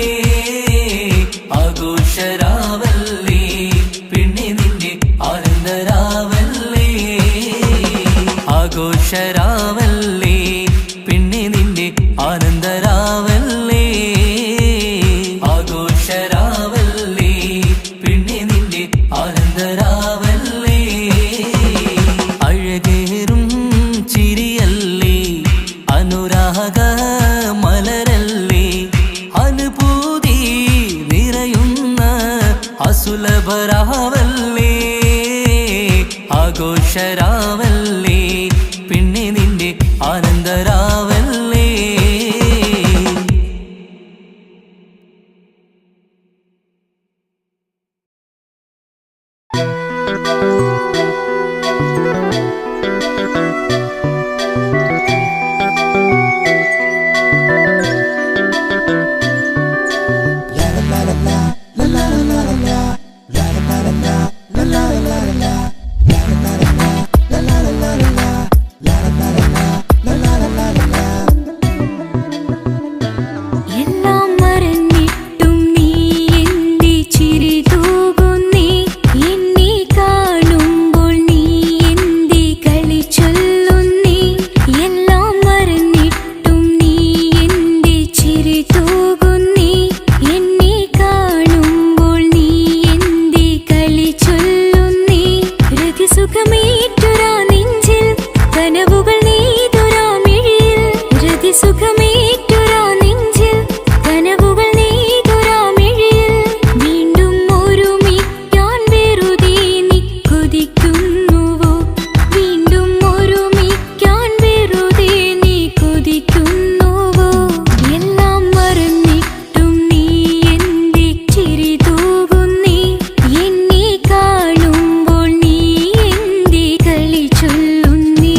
ആഘോഷരാവല്ലേ പിന്നെ നിന്റെ ആനന്ദരാവല്ലേ ആഘോഷരാവല്ലേ പിന്നെ നിന്റെ ആനന്ദരാവല്ലേ ആഘോഷരാവല്ലേ പിന്നെ നിന്റെ ആനന്ദരാവല്ലേ അഴകേറും ചിരിയല്ലേ അനുരാഗ മലരല്ലേ അനുഭൂതി നിറയുന്ന അസുലഭരാവല്ലേ ആഘോഷരാവല്ലേ പിന്നെ നിന്റെ ആനന്ദരാവല്ലേ എല്ലാം മറന്നിട്ടും നീ എന്റെ ചിരി തൂകുന്നേ എന്നെ കാണുമ്പോൾ നീ എന്റെ കളി ചൊല്ലുന്നേ എല്ലാം മറന്നിട്ടും നീ എന്റെ ചിരി തൂകുന്നേ എന്നെ കാണുമ്പോൾ നീ എന്റെ കളി ചൊല്ലുന്നേ രതിസുഖമേറ്റൊരാ നെഞ്ചിൽ കനവുകൾ നെയ്തൊരാ മിഴിയിൽ രതിസുഖമേറ്റൊരാ നെഞ്ചിൽ കനവുകൾ നെയ്തൊരാ മിഴിയിൽ വീണ്ടും ഒരുമിക്കാൻ വെറുതെ നീ കൊതിക്കുന്നുവോ വീണ്ടും ഒരുമിക്കാൻ വെറുതെ നീ കൊതിക്കുന്നുവോ എല്ലാം മറന്നിട്ടും നീ എന്റെ ചിരി തൂകുന്നേ എന്നെ കാണുമ്പോൾ നീ എന്റെ കളി ചൊല്ലുന്നേ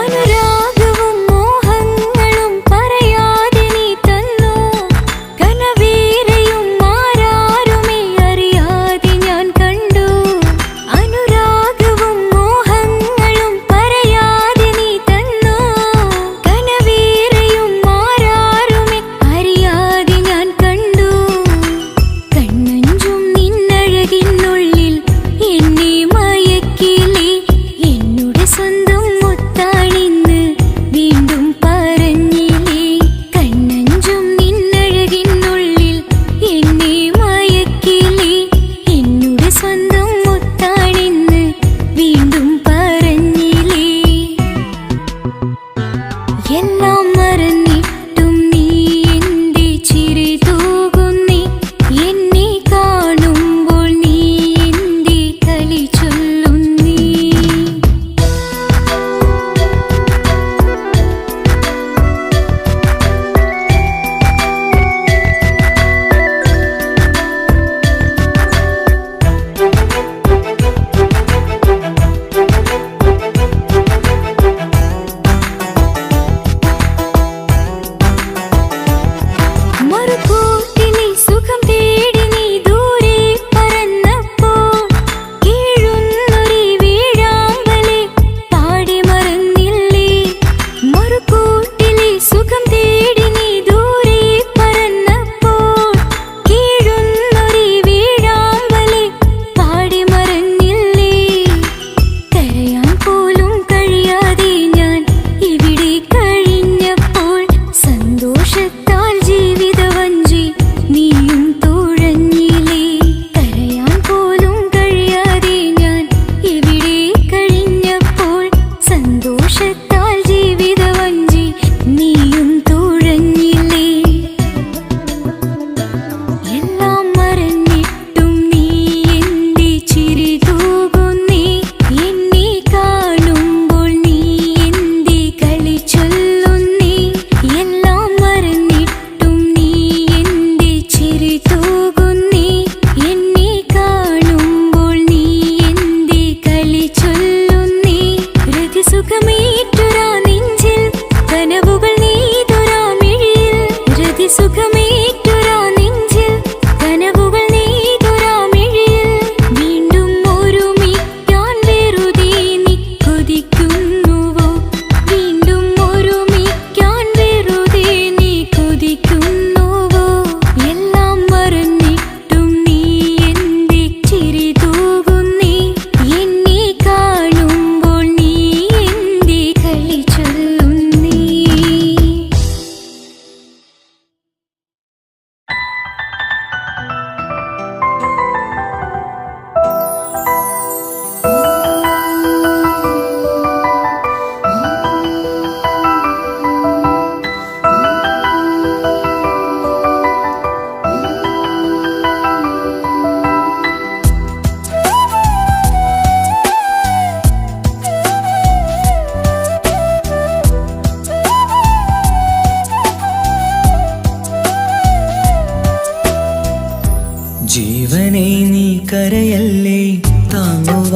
അനുരാഗവും മോഹങ്ങളും പറയാതെ നീ തന്നു കനവേറെയും ആരാരുമേ അറിയാതെ ഞാൻ കണ്ടു അനുരാഗവും മോഹങ്ങളും പറയാതെ നീ തന്നു കനവേറെയും ആരാരുമേ അറിയാതെ ഞാൻ കണ്ടു കണ്ണഞ്ചും നിന്നഴകിനുള്ളിൽ എന്നെ മയക്കിലേ എന്നുടെ സ്വന്തം മുത്താണിന്ന് വീണ്ടും പറഞ്ഞില്ലേ കണ്ണഞ്ചും നിന്നഴകിനുള്ളിൽ എന്നെ മയക്കിലേ എന്നുടെ സ്വന്തം മുത്താണിന്ന് വീണ്ടും പറഞ്ഞില്ലേ എല്ലാം മറന്നിട്ടും നീ എന്റെ ചിരി തൂകുന്നേ എന്നെ കാണുമ്പോൾ നീ എന്റെ കളി ചൊല്ലുന്നേ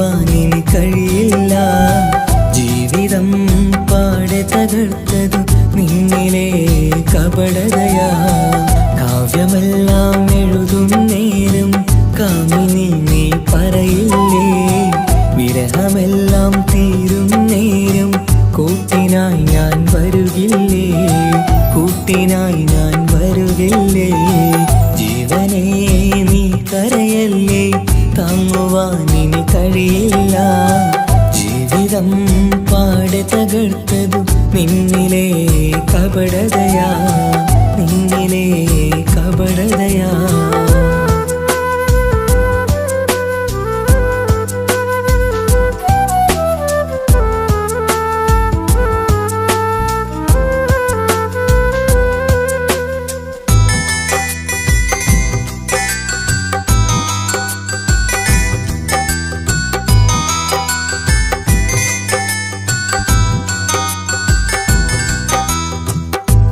താങ്ങുവാനിനി കഴിയില്ല. ജീവിതം പാടെ തകർത്തതു നിന്നിലെ കപടതയാ. കാവ്യമെല്ലാം എഴുതും നേരം കാമിനി നീ പറയില്ലേ. വിരഹമെല്ലാം തീരും നേരം കൂട്ടിനായി ഞാൻ വരുകില്ലേ, കൂട്ടിനായി ഞാൻ വരുകില്ലേ. ജീവനേ നീ കരയല്ലേ, താങ്ങുവാനിനി കഴിയില്ല. ജീവിതം പാടെ തകർത്തതു നിന്നിലെ കപടതയാ, നിന്നിലെ കപടതയാ.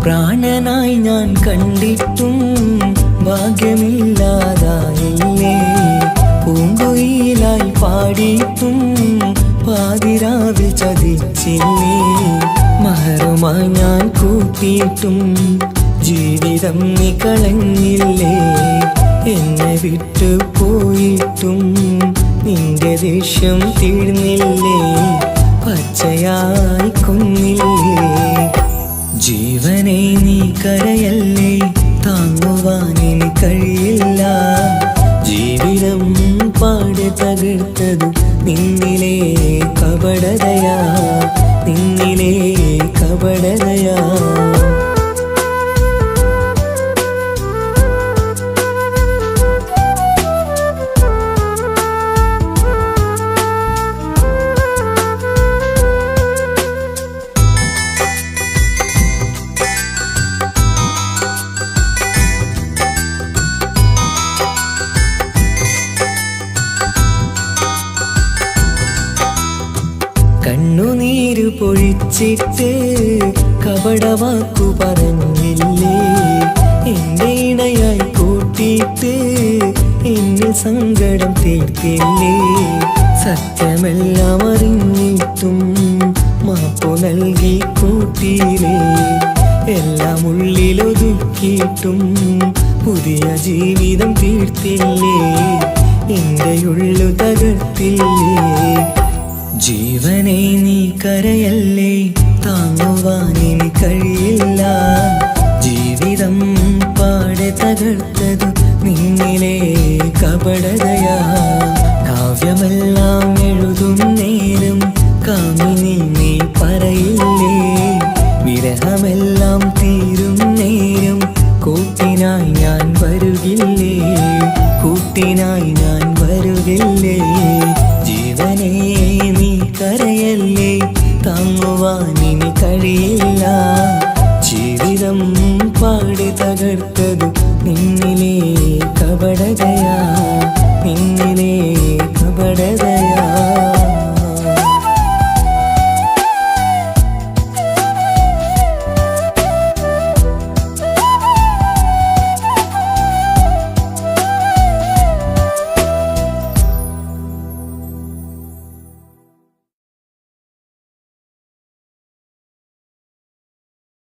പ്രാണനായി ഞാൻ കണ്ടിട്ടും ഭാഗ്യമില്ലാതായില്ലേ. പൂങ്കുയിലായി പാടിയിട്ടും പാതിരാവിൽ ചതിച്ചില്ലേ. മഹറുമായി ഞാൻ കൂട്ടിയിട്ടും ജീവിതം നീ കളഞ്ഞില്ലേ. എന്നെ വിട്ടു പോയിട്ടും നിന്റെ ദേഷ്യം തീർന്നില്ലേ, പച്ചയായി കൊന്നില്ലേ. ജീവനെ നീ കരയല്ലേ, താങ്ങുവാനിനി കഴിയില്ല. ജീവിതം പാടെ തകർത്തതു നിന്നിലെ കപടതയാ, നിന്നിലെ കപടതയാ. കണ്ണുനീര് പൊഴിച്ചിട്ട് കപടവാക്കു പറഞ്ഞില്ലേ. എന്റെ ഇണയായി കൂട്ടിയിട്ട് എന്നിൽ സങ്കടം തീർത്തില്ലേ. സത്യമെല്ലാം അറിഞ്ഞിട്ടും മാപ്പു നൽകി കൂട്ടിയില്ലേ. എല്ലാം ഉള്ളിലൊതുക്കിയിട്ടും പുതിയ ജീവിതം തീർത്തില്ലേ. എന്റെ ഉള്ളു തകർത്തില്ലേ. ജീവനെ നീ കരയല്ലേ, താങ്ങുവാനിനി കഴിയില്ല. ജീവിതം പാടെ തകർത്തതു നിന്നിലെ കപടതയാ. കാവ്യമെല്ലാം എഴുതും നേരം കാമിനി നീ പറയില്ലേ. വിരഹമെല്ലാം തീരും നേരം കൂട്ടിനായി ഞാൻ വരുകില്ലേ, കൂട്ടിനായി ഞാൻ വരുകില്ലേ. ജീവനേ നീ കരയല്ലേ, താങ്ങുവാനിനി കഴിയില്ല. ജീവിതം പാടെ തകർത്ത